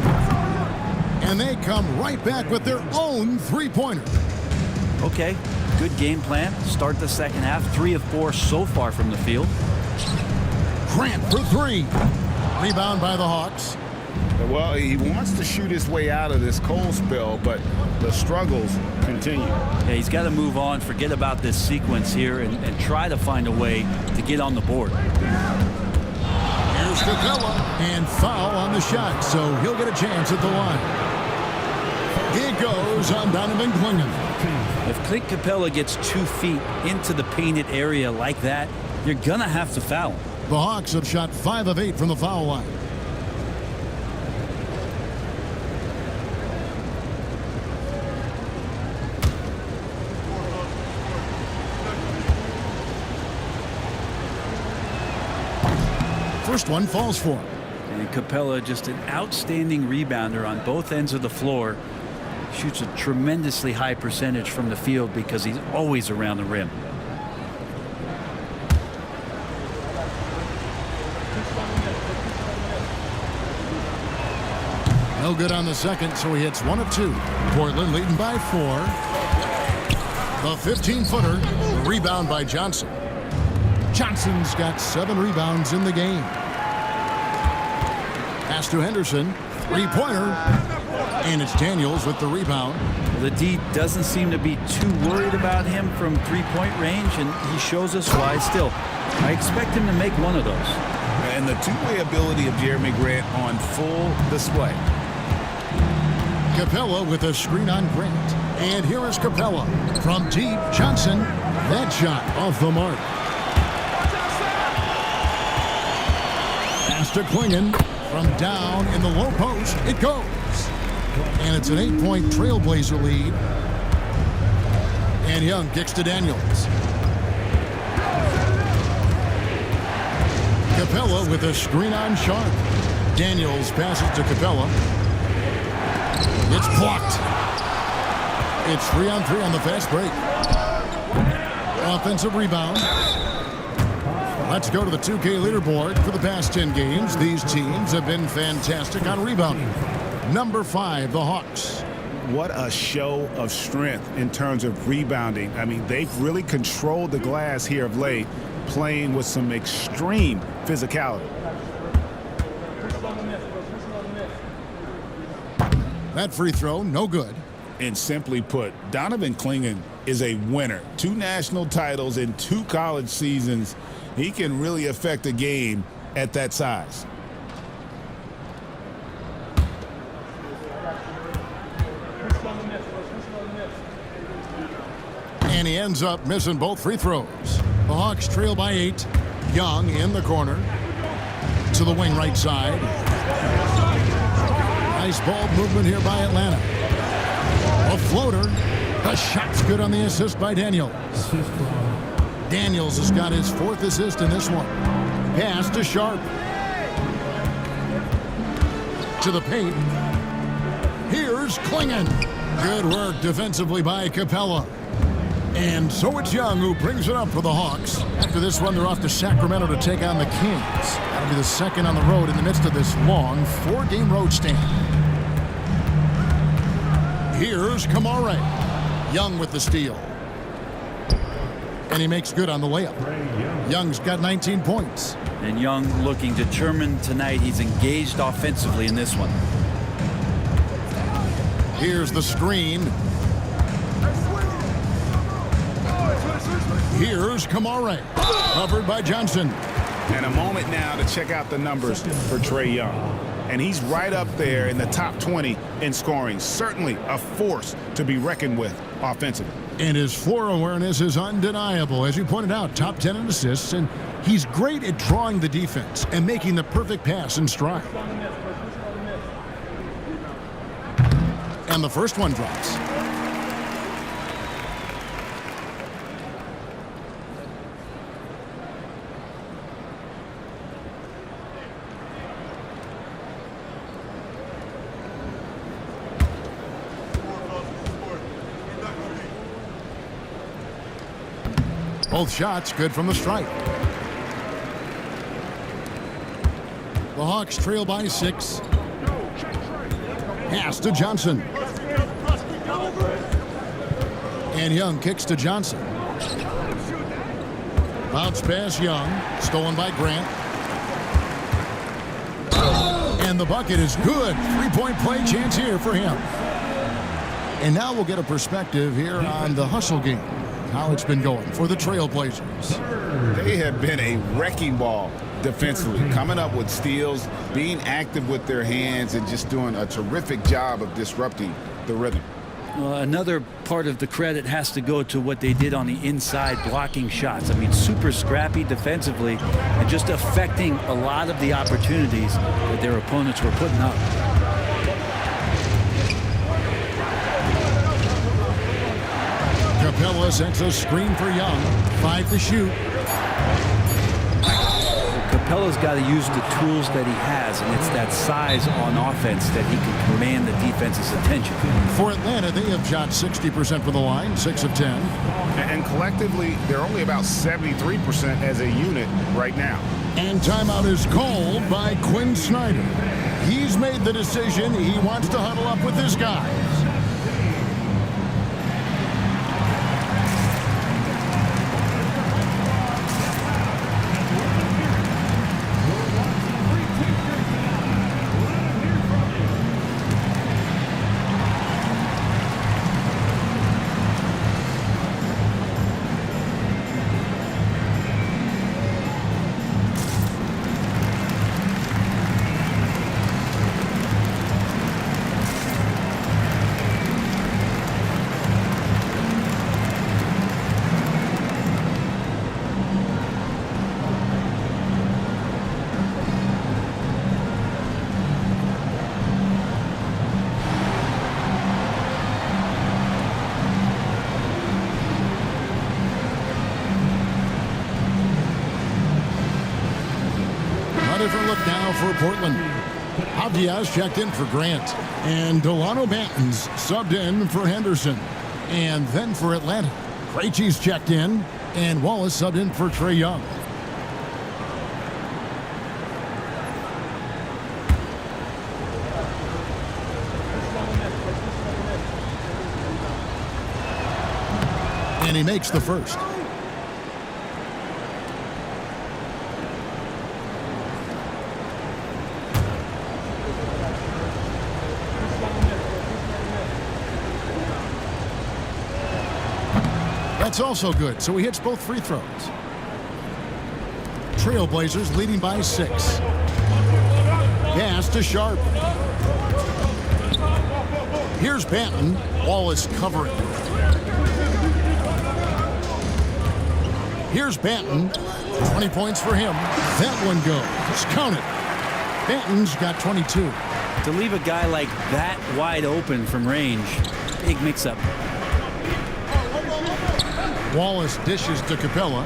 And they come right back with their own three-pointer. Okay, good game plan. Start the second half. 3 of 4 so far from the field. Grant for 3. Rebound by the Hawks. Well, he wants to shoot his way out of this cold spell, but the struggles continue. Yeah, he's got to move on, forget about this sequence here, and try to find a way to get on the board. Here's Capella, and foul on the shot, so he'll get a chance at the line. It goes on Donovan Clingan. If Clint Capella gets 2 feet into the painted area like that, you're going to have to foul him. The Hawks have shot 5 of 8 from the foul line. First one falls for him. And Capella, just an outstanding rebounder on both ends of the floor. Shoots a tremendously high percentage from the field because he's always around the rim. No good on the second, so he hits 1 of 2. Portland leading by 4. The 15-footer, rebound by Johnson. Johnson's got 7 rebounds in the game. Pass to Henderson, 3-pointer, and it's Daniels with the rebound. The D doesn't seem to be too worried about him from 3-point range, and he shows us why still. I expect him to make one of those. And the two-way ability of Jeremy Grant on full display. Capella with a screen on Grant. And here is Capella from deep. Johnson, that shot off the mark. Pass to Clingan from down in the low post. It goes. And it's an 8-point Trailblazer lead. And Young kicks to Daniels. Capella with a screen on Sharp. Daniels passes to Capella. It's blocked. It's 3-on-3 on the fast break. Offensive rebound. Let's go to the 2K leaderboard. For the past 10 games, these teams have been fantastic on rebounding. Number 5, the Hawks. What a show of strength in terms of rebounding. I mean, they've really controlled the glass here of late, playing with some extreme physicality. That free throw, no good. And simply put, Donovan Clingan is a winner. 2 national titles in 2 college seasons. He can really affect a game at that size. And he ends up missing both free throws. The Hawks trail by 8. Young in the corner. To the wing right side. Nice ball movement here by Atlanta. A floater. The shot's good on the assist by Daniels. Daniels has got his 4th assist in this one. Pass to Sharp. To the paint. Here's Clingan. Good work defensively by Capella. And so it's Young who brings it up for the Hawks. After this one, they're off to Sacramento to take on the Kings. That'll be the second on the road in the midst of this long 4-game road stand. Here's Kamare. Young with the steal. And he makes good on the layup. Young's got 19 points. And Young looking determined tonight. He's engaged offensively in this one. Here's the screen. Here's Kamare. Covered by Johnson. And a moment now to check out the numbers for Trae Young. And he's right up there in the top 20 in scoring. Certainly a force to be reckoned with offensively. And his floor awareness is undeniable. As you pointed out, top 10 in assists. And he's great at drawing the defense and making the perfect pass in stride. And the first one drops. Both shots good from the stripe. The Hawks trail by 6. Pass to Johnson. And Young kicks to Johnson. Bounce pass Young. Stolen by Grant. And the bucket is good. Three-point play chance here for him. And now we'll get a perspective here on the hustle game. How it's been going for the Trailblazers. They have been a wrecking ball defensively, coming up with steals, being active with their hands, and just doing a terrific job of disrupting the rhythm. Well, another part of the credit has to go to what they did on the inside, blocking shots. I mean, super scrappy defensively and just affecting a lot of the opportunities that their opponents were putting up. Capella sets a screen for Young. 5 to shoot. Capella's got to use the tools that he has, and it's that size on offense that he can command the defense's attention. For Atlanta, they have shot 60% from the line, 6 of 10. And collectively, they're only about 73% as a unit right now. And timeout is called by Quinn Snyder. He's made the decision. He wants to huddle up with his guys. Different look now for Portland. Diaz checked in for Grant. And Delano Banton's subbed in for Henderson. And then for Atlanta, Krejci's checked in. And Wallace subbed in for Trae Young. And he makes the first. That's also good, so he hits both free throws. Trailblazers leading by 6. Pass to Sharp. Here's Banton. Wallace covering. Here's Banton. 20 points for him. That one goes. Count it. Banton's got 22. To leave a guy like that wide open from range, big mix-up. Wallace dishes to Capella.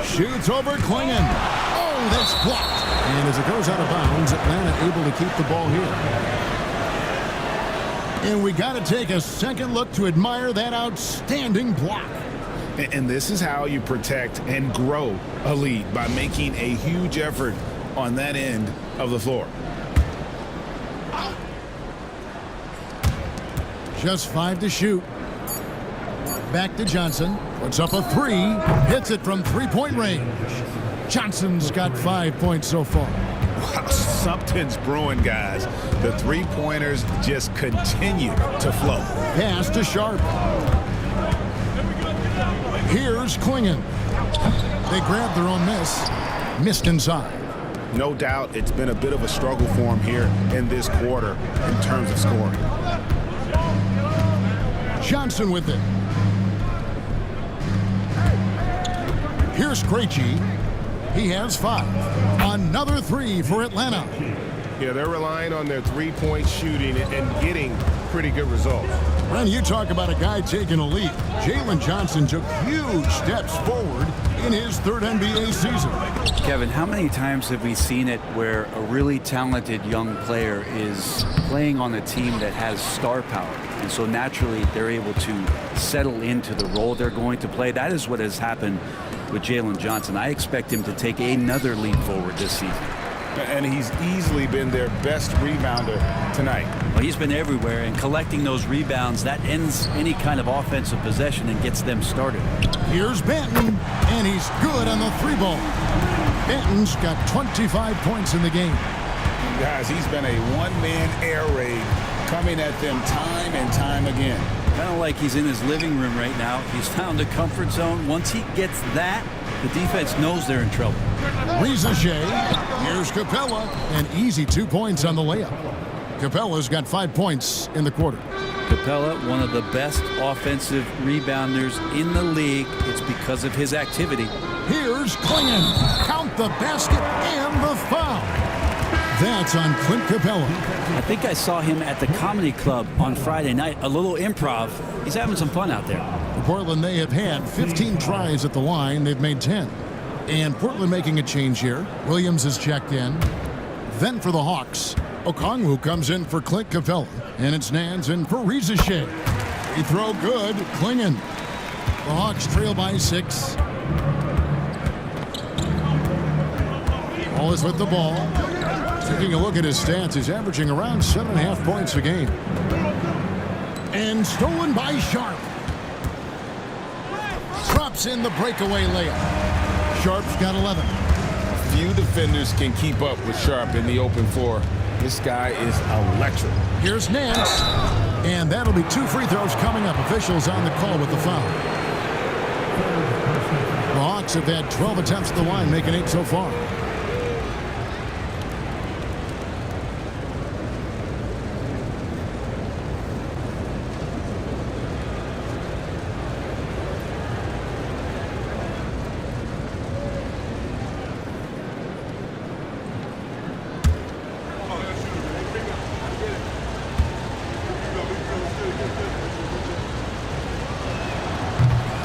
Shoots over Klingon. Oh, that's blocked. And as it goes out of bounds, Atlanta able to keep the ball here. And we got to take a second look to admire that outstanding block. And this is how you protect and grow a lead, by making a huge effort on that end of the floor. Just 5 to shoot. Back to Johnson. Puts up a 3. Hits it from three-point range. Johnson's got 5 points so far. Wow, something's brewing, guys. The three-pointers just continue to flow. Pass to Sharp. Here's Klingon. They grabbed their own miss. Missed inside. No doubt it's been a bit of a struggle for him here in this quarter in terms of scoring. Johnson with it. Here's Krejci. He has 5. Another 3 for Atlanta. Yeah, they're relying on their three-point shooting and getting pretty good results. When you talk about a guy taking a leap, Jalen Johnson took huge steps forward in his 3rd NBA season. Kevin, how many times have we seen it where a really talented young player is playing on a team that has star power? And so naturally they're able to settle into the role they're going to play. That is what has happened with Jalen Johnson. I expect him to take another leap forward this season. And he's easily been their best rebounder tonight. Well, he's been everywhere, and collecting those rebounds, that ends any kind of offensive possession and gets them started. Here's Banton, and he's good on the 3-ball. Banton's got 25 points in the game. Guys, he's been a one-man air raid coming at them time and time again. Kind of like he's in his living room right now. He's found a comfort zone. Once he gets that, the defense knows they're in trouble. Rizachet. Here's Capella. An easy 2 points on the layup. Capella's got 5 points in the quarter. Capella, one of the best offensive rebounders in the league. It's because of his activity. Here's Klingon. Count the basket and the foul. That's on Clint Capella. I think I saw him at the Comedy Club on Friday night. A little improv. He's having some fun out there. Portland, they have had 15 tries at the line. They've made 10. And Portland making a change here. Williams is checked in. Then for the Hawks, Okongwu comes in for Clint Capella. And it's Nance in for Rizachet. Free throw good. Klingon. The Hawks trail by 6. Wallace with the ball. Taking a look at his stats, he's averaging around 7.5 points a game. And stolen by Sharp. Drops in the breakaway layup. Sharp's got 11. Few defenders can keep up with Sharp in the open floor. This guy is electric. Here's Nance. And that'll be 2 free throws coming up. Officials on the call with the foul. The Hawks have had 12 attempts at the line, making 8 so far.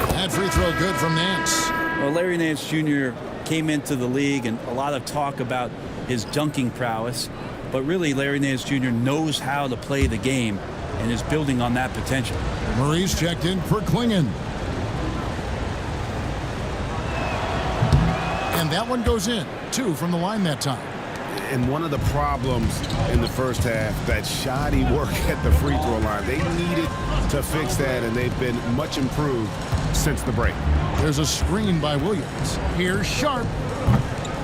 That free throw good from Nance. Well, Larry Nance Jr. came into the league, and a lot of talk about his dunking prowess. But really, Larry Nance Jr. knows how to play the game and is building on that potential. Murray's checked in for Klingon. And that one goes in. 2 from the line that time. And one of the problems in the first half, that shoddy work at the free throw line. They needed to fix that, and they've been much improved since the break. There's a screen by Williams. Here's Sharp.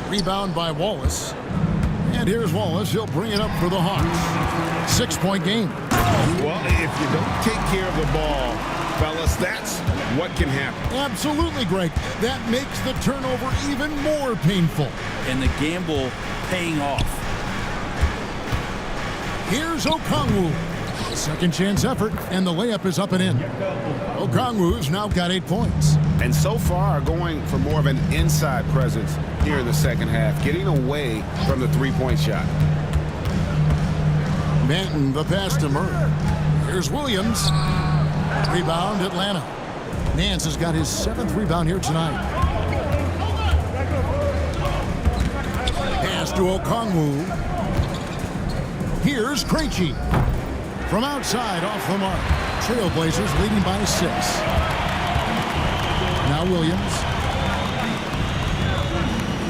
Rebound by Wallace. And here's Wallace. He'll bring it up for the Hawks. 6-point game. Well, if you don't take care of the ball, fellas, that's what can happen. Absolutely, Greg. That makes the turnover even more painful. And the gamble paying off. Here's Okongwu. Second chance effort, and the layup is up and in. Okongwu's now got 8 points. And so far going for more of an inside presence here in the second half, getting away from the three-point shot. Banton, the pass to Murray. Here's Williams. Rebound, Atlanta. Nance has got his 7th rebound here tonight. Pass to Okongwu. Here's Krejci. From outside, off the mark. Trailblazers leading by 6. Now Williams.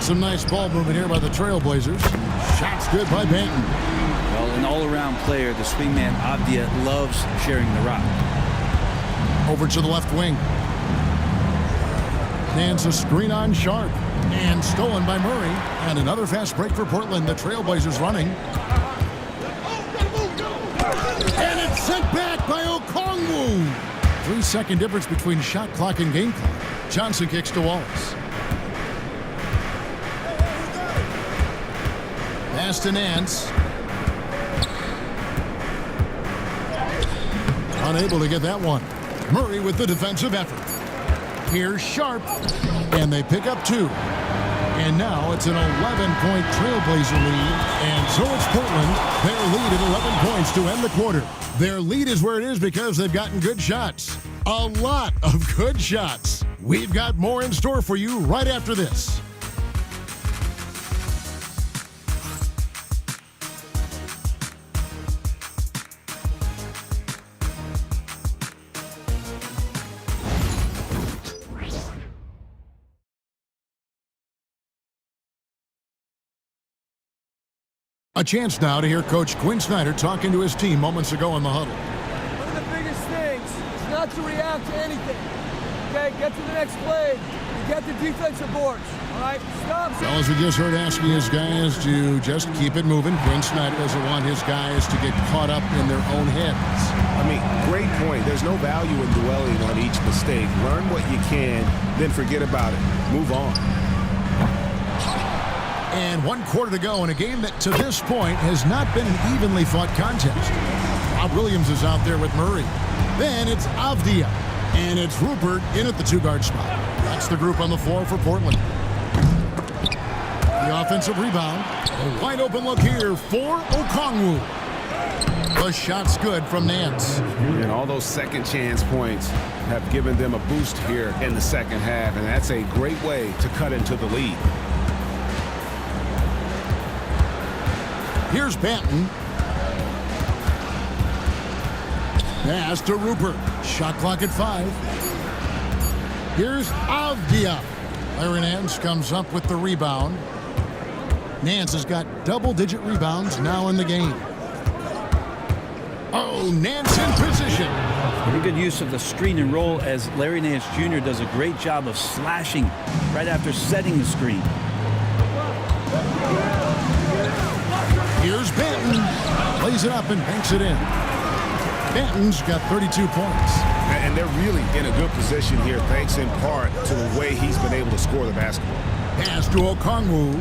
Some nice ball movement here by the Trailblazers. Shots good by Banton. Well, an all-around player, the swingman Avdia loves sharing the rock. Over to the left wing. Nance a screen on Sharp. And stolen by Murray. And another fast break for Portland. The Trailblazers running. And it's sent back by Okongwu. 3-second difference between shot clock and game clock. Johnson kicks to Wallace. Pass to Nance. Unable to get that one. Murray with the defensive effort. Here's Sharp. And they pick up 2. And now it's an 11-point Trailblazer lead. And so it's Portland. Their lead at 11 points to end the quarter. Their lead is where it is because they've gotten good shots. A lot of good shots. We've got more in store for you right after this. A chance now to hear Coach Quinn Snyder talking to his team moments ago in the huddle. One of the biggest things is not to react to anything. Okay, get to the next play. You get the defensive boards. All right, stop. Well, as we just heard asking his guys to just keep it moving, Quinn Snyder doesn't want his guys to get caught up in their own heads. I mean, great point. There's no value in dwelling on each mistake. Learn what you can, then forget about it. Move on. And 1 quarter to go in a game that to this point has not been an evenly fought contest. Rob Williams is out there with Murray. Then it's Avdia. And it's Rupert in at the 2-guard spot. That's the group on the floor for Portland. The offensive rebound. A wide open look here for Okongwu. The shot's good from Nance. And all those second chance points have given them a boost here in the second half. And that's a great way to cut into the lead. Here's Banton. Pass to Rupert. Shot clock at 5. Here's Avdia. Larry Nance comes up with the rebound. Nance has got double-digit rebounds now in the game. Oh, Nance in position. Pretty good use of the screen and roll as Larry Nance Jr. does a great job of slashing right after setting the screen. Here's Banton. Plays it up and banks it in. Banton's got 32 points. And they're really in a good position here, thanks in part to the way he's been able to score the basketball. Pass to Okongwu.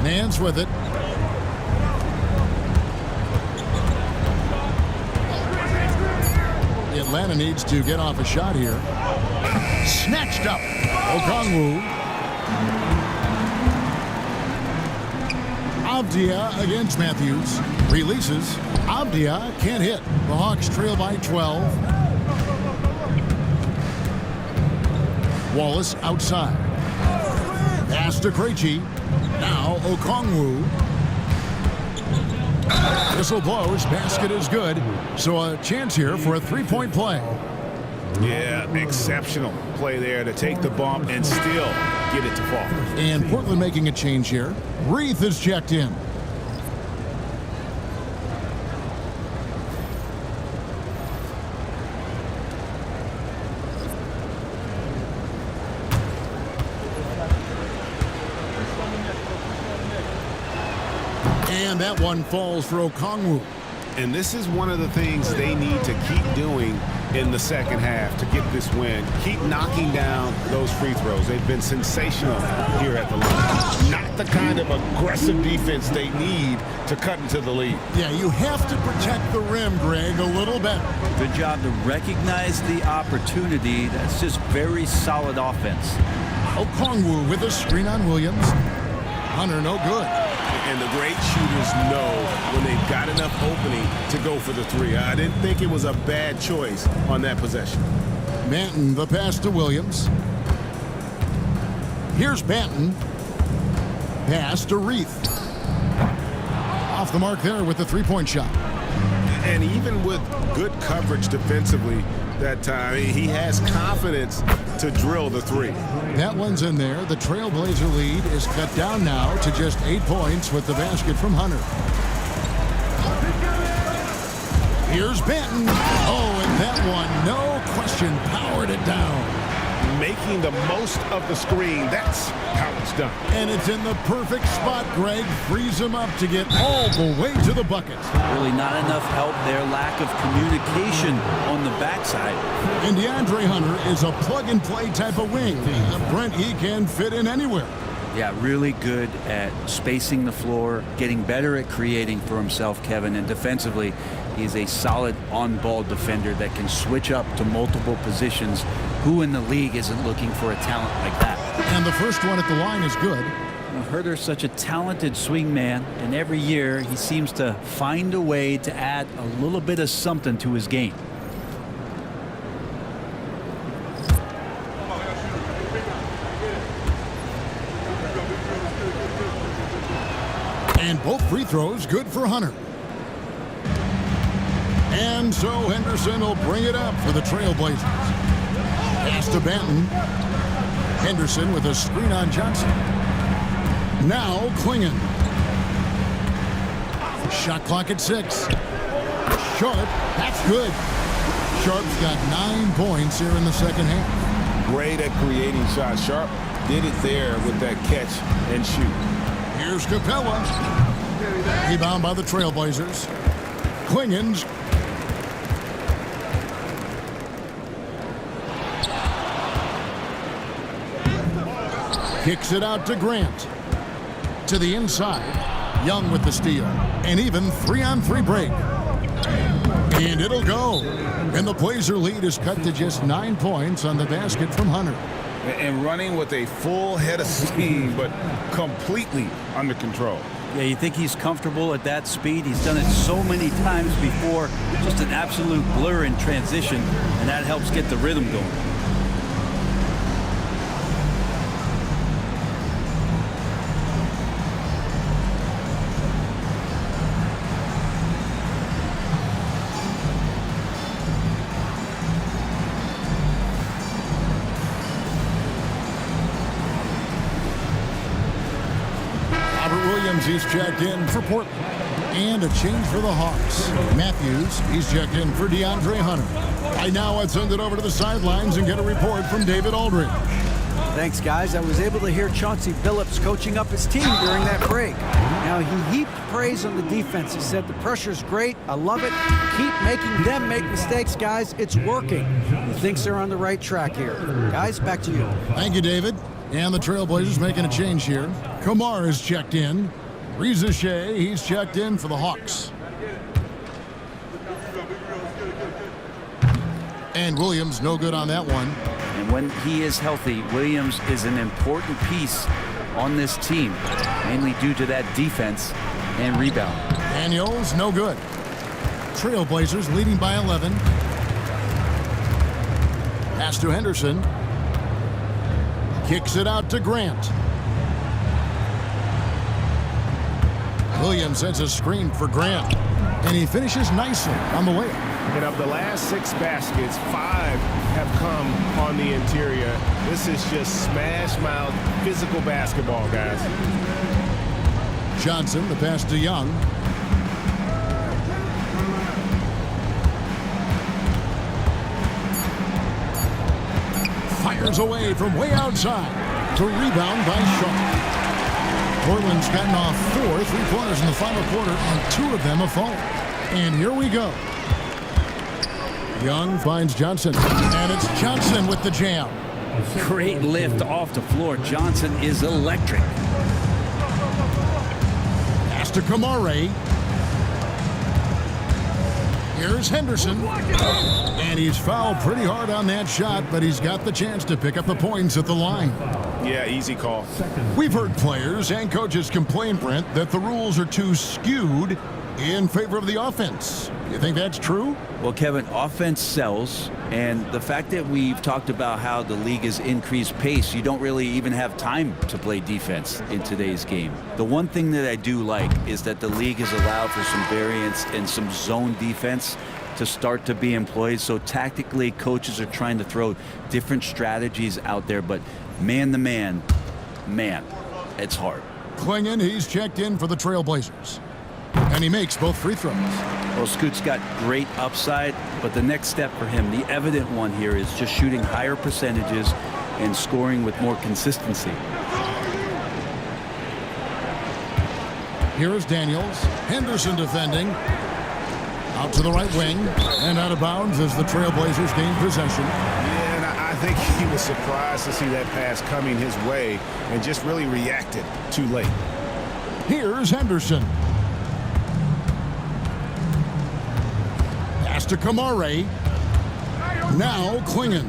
Nance with it. Atlanta needs to get off a shot here. Snatched up. Okongwu. Avdia against Matthews. Releases. Avdia can't hit. The Hawks trail by 12. Wallace outside. Pass to Krejci. Now Okongwu. Whistle blows. Basket is good. So a chance here for a 3-point play. Yeah, exceptional play there to take the bump and still get it to fall. And Portland making a change here. Reith is checked in. And that one falls for Okongwu. And this is one of the things they need to keep doing in the second half to get this win. Keep knocking down those free throws. They've been sensational here at the line. Not the kind of aggressive defense they need to cut into the lead. Yeah, you have to protect the rim, Greg, a little better. Good job to recognize the opportunity. That's just very solid offense. Okongwu with a screen on Williams. Hunter, no good. And the great shooters know when they've got enough opening to go for the three. I didn't think it was a bad choice on that possession. Banton, the pass to Williams. Here's Banton. Pass to Reith. Off the mark there with the 3-point shot. And even with good coverage defensively that time, he has confidence to drill the three. That one's in there. The Trailblazer lead is cut down now to just 8 points with the basket from Hunter. Here's Banton. Oh, and that one, no question, powered it down. Making the most of the screen. That's how it's done. And it's in the perfect spot, Greg. Frees him up to get all the way to the bucket. Really not enough help there. Lack of communication on the backside. And DeAndre Hunter is a plug-and-play type of wing. Brent, he can fit in anywhere. Yeah, really good at spacing the floor, getting better at creating for himself, Kevin. And defensively, he's a solid on-ball defender that can switch up to multiple positions. Who in the league isn't looking for a talent like that? And the first one at the line is good. Herder's such a talented swing man, and every year he seems to find a way to add a little bit of something to his game. And both free throws good for Hunter. And so Henderson will bring it up for the Trailblazers. Pass to Banton. Henderson with a screen on Johnson. Now Klingon. Shot clock at 6. Sharp, that's good. Sharp's got 9 points here in the second half. Great at creating shots. Sharp did it there with that catch and shoot. Here's Capella. Rebound by the Trailblazers. Klingen's. Kicks it out to Grant. To the inside. Young with the steal. An even 3-on-3 break. And it'll go. And the Blazer lead is cut to just 9 points on the basket from Hunter. And running with a full head of steam, but completely under control. Yeah, you think he's comfortable at that speed? He's done it so many times before. Just an absolute blur in transition, and that helps get the rhythm going. He's checked in for Portland. And a change for the Hawks. Matthews, he's checked in for DeAndre Hunter. Right now, I'd send it over to the sidelines and get a report from David Aldridge. Thanks, guys. I was able to hear Chauncey Billups coaching up his team during that break. Now, he heaped praise on the defense. He said, the pressure's great. I love it. Keep making them make mistakes, guys. It's working. He thinks they're on the right track here. Guys, back to you. Thank you, David. And the Trailblazers making a change here. Kamar is checked in. Reza Shea, he's checked in for the Hawks. And Williams, no good on that one. And when he is healthy, Williams is an important piece on this team, mainly due to that defense and rebound. Daniels, no good. Trailblazers leading by 11. Pass to Henderson. Kicks it out to Grant. Williams sends a screen for Grant, and he finishes nicely on the layup. And of the last 6 baskets, 5 have come on the interior. This is just smash mouth physical basketball, guys. Johnson, the pass to Young. Fires away from way outside to rebound by Shaw. Portland's gotten off 4 3-pointers in the final quarter, and 2 of them have fallen. And here we go. Young finds Johnson, and it's Johnson with the jam. Great lift off the floor. Johnson is electric. Pass to Kamare. Here's Henderson. And he's fouled pretty hard on that shot, but he's got the chance to pick up the points at the line. Yeah, easy call. We've heard players and coaches complain, Brent, that the rules are too skewed in favor of the offense. You think that's true? Well, Kevin, offense sells, and the fact that we've talked about how the league has increased pace, you don't really even have time to play defense in today's game. The one thing that I do like is that the league has allowed for some variance and some zone defense to start to be employed. So tactically, coaches are trying to throw different strategies out there, but man-to-man, man, it's hard. Klingen, he's checked in for the Trailblazers. And he makes both free throws. Well, Scoot's got great upside, but the next step for him, the evident one here, is just shooting higher percentages and scoring with more consistency. Here is Daniels. Henderson defending. Out to the right wing. And out of bounds as the Trailblazers gain possession. Yeah, and I think he was surprised to see that pass coming his way and just really reacted too late. Here's Henderson. Pass to Kamare. Now Klingen.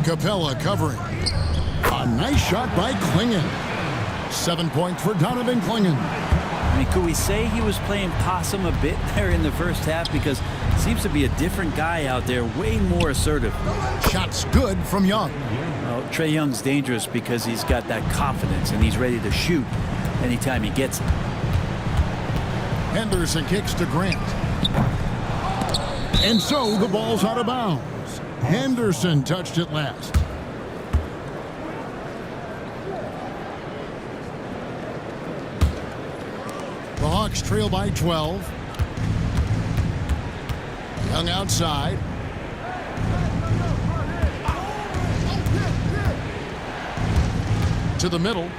Capella covering. A nice shot by Klingen. 7 points for Donovan Klingen. I mean, could we say he was playing possum a bit there in the first half? Because it seems to be a different guy out there, way more assertive. Shots good from Young. Well, Trae Young's dangerous because he's got that confidence and he's ready to shoot anytime he gets it. Henderson kicks to Grant. And so the ball's out of bounds. Henderson touched it last. The Hawks trail by 12. Young outside. To the middle.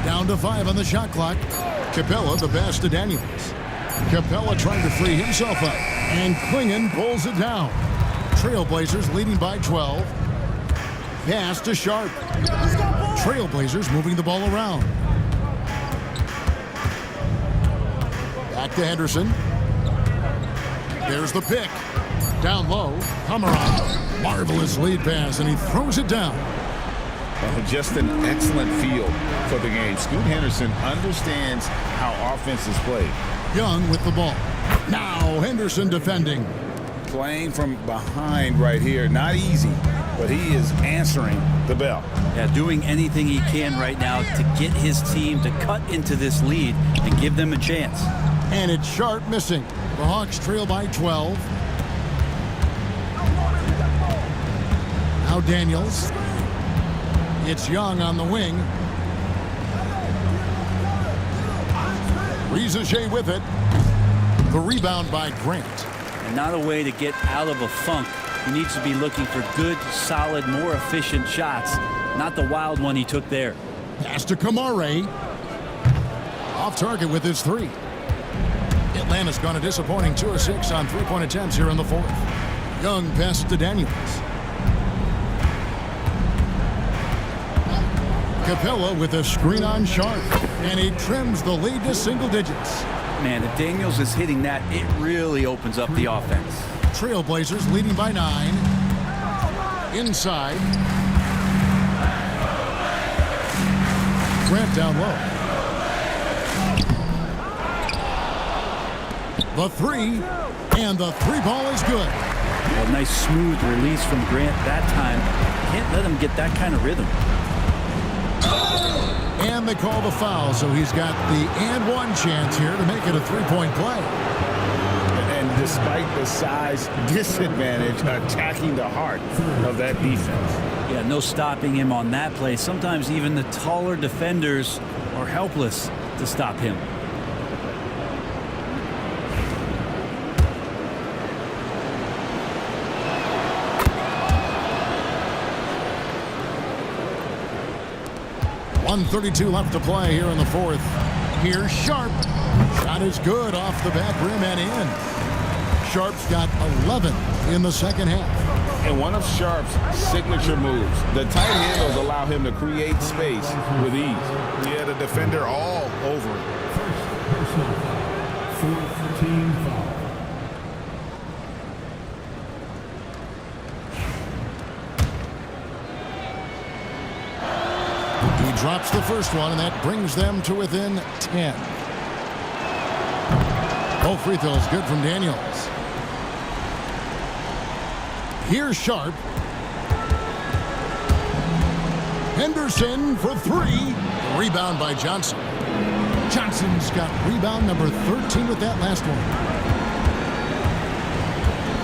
Down to 5 on the shot clock. Capella the pass to Daniels. Capella trying to free himself up. And Klingon pulls it down. Trailblazers leading by 12. Pass to Sharp. Trailblazers moving the ball around. Back to Henderson. There's the pick. Down low. Hammeron. Marvelous lead pass, and he throws it down. Just an excellent feel for the game. Scoot Henderson understands how offense is played. Young with the ball. Now Henderson defending. Playing from behind right here. Not easy, but he is answering the bell. Yeah, doing anything he can right now to get his team to cut into this lead and give them a chance. And it's Sharp missing. The Hawks trail by 12. Now Daniels. It's Young on the wing. Rizachet with it. The rebound by Grant. And not a way to get out of a funk. He needs to be looking for good, solid, more efficient shots. Not the wild one he took there. Pass to Kamare. Off target with his 3. Atlanta's gone a disappointing 2 of 6 on 3-point attempts here in the 4th. Young pass to Daniels. Capella with a screen on Sharp, and he trims the lead to single digits. Man, if Daniels is hitting that, it really opens up the offense. Trailblazers leading by 9. Inside. Grant down low. The 3, and the 3 ball is good. Well, nice smooth release from Grant that time. Can't let him get that kind of rhythm. And they call the foul, so he's got the and 1 chance here to make it a 3-point play. And despite the size disadvantage, attacking the heart of that defense. Yeah, no stopping him on that play. Sometimes even the taller defenders are helpless to stop him. .132 left to play here in the 4th. Here's Sharp. Shot is good off the back rim and in. Sharp's got 11 in the second half. And one of Sharp's signature moves. The tight handles allow him to create space with ease. Yeah, the defender all over it. Personal. 4th team foul. He drops the first one, and that brings them to within 10. Both free throws good from Daniels. Here's Sharp. Henderson for 3. Rebound by Johnson. Johnson's got rebound number 13 with that last one.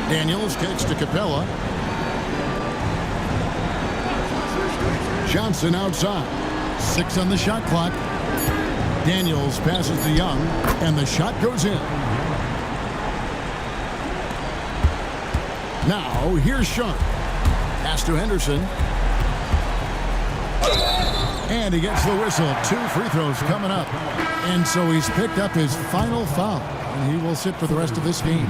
Daniels kicks to Capella. Johnson outside. 6 on the shot clock. Daniels passes to Young, and the shot goes in. Now, here's Sharp. Pass to Henderson. And he gets the whistle. 2 free throws coming up. And so he's picked up his final foul, and he will sit for the rest of this game.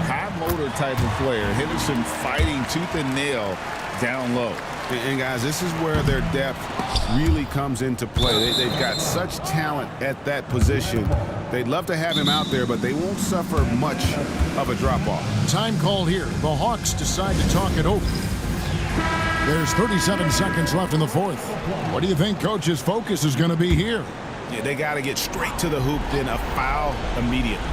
High motor type of player. Henderson fighting tooth and nail down low. And guys, this is where their depth really comes into play. They've got such talent at that position. They'd love to have him out there, but they won't suffer much of a drop-off. Time called here. The Hawks decide to talk it over. There's 37 seconds left in the 4th. What do you think Coach's focus is going to be here? Yeah, they got to get straight to the hoop, then a foul immediately.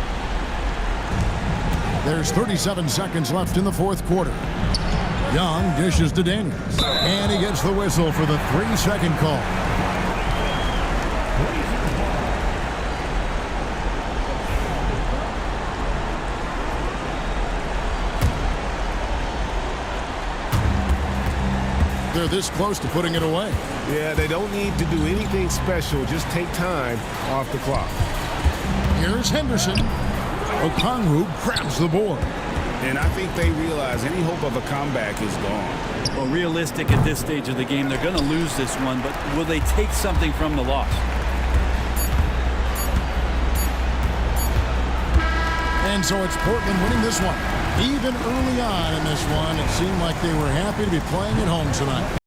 There's 37 seconds left in the 4th quarter. Young dishes to Daniels, and he gets the whistle for the 3-second call. They're this close to putting it away. Yeah, they don't need to do anything special. Just take time off the clock. Here's Henderson. Okongwu grabs the board. And I think they realize any hope of a comeback is gone. Well, realistic at this stage of the game, they're going to lose this one, but will they take something from the loss? And so it's Portland winning this one. Even early on in this one, it seemed like they were happy to be playing at home tonight.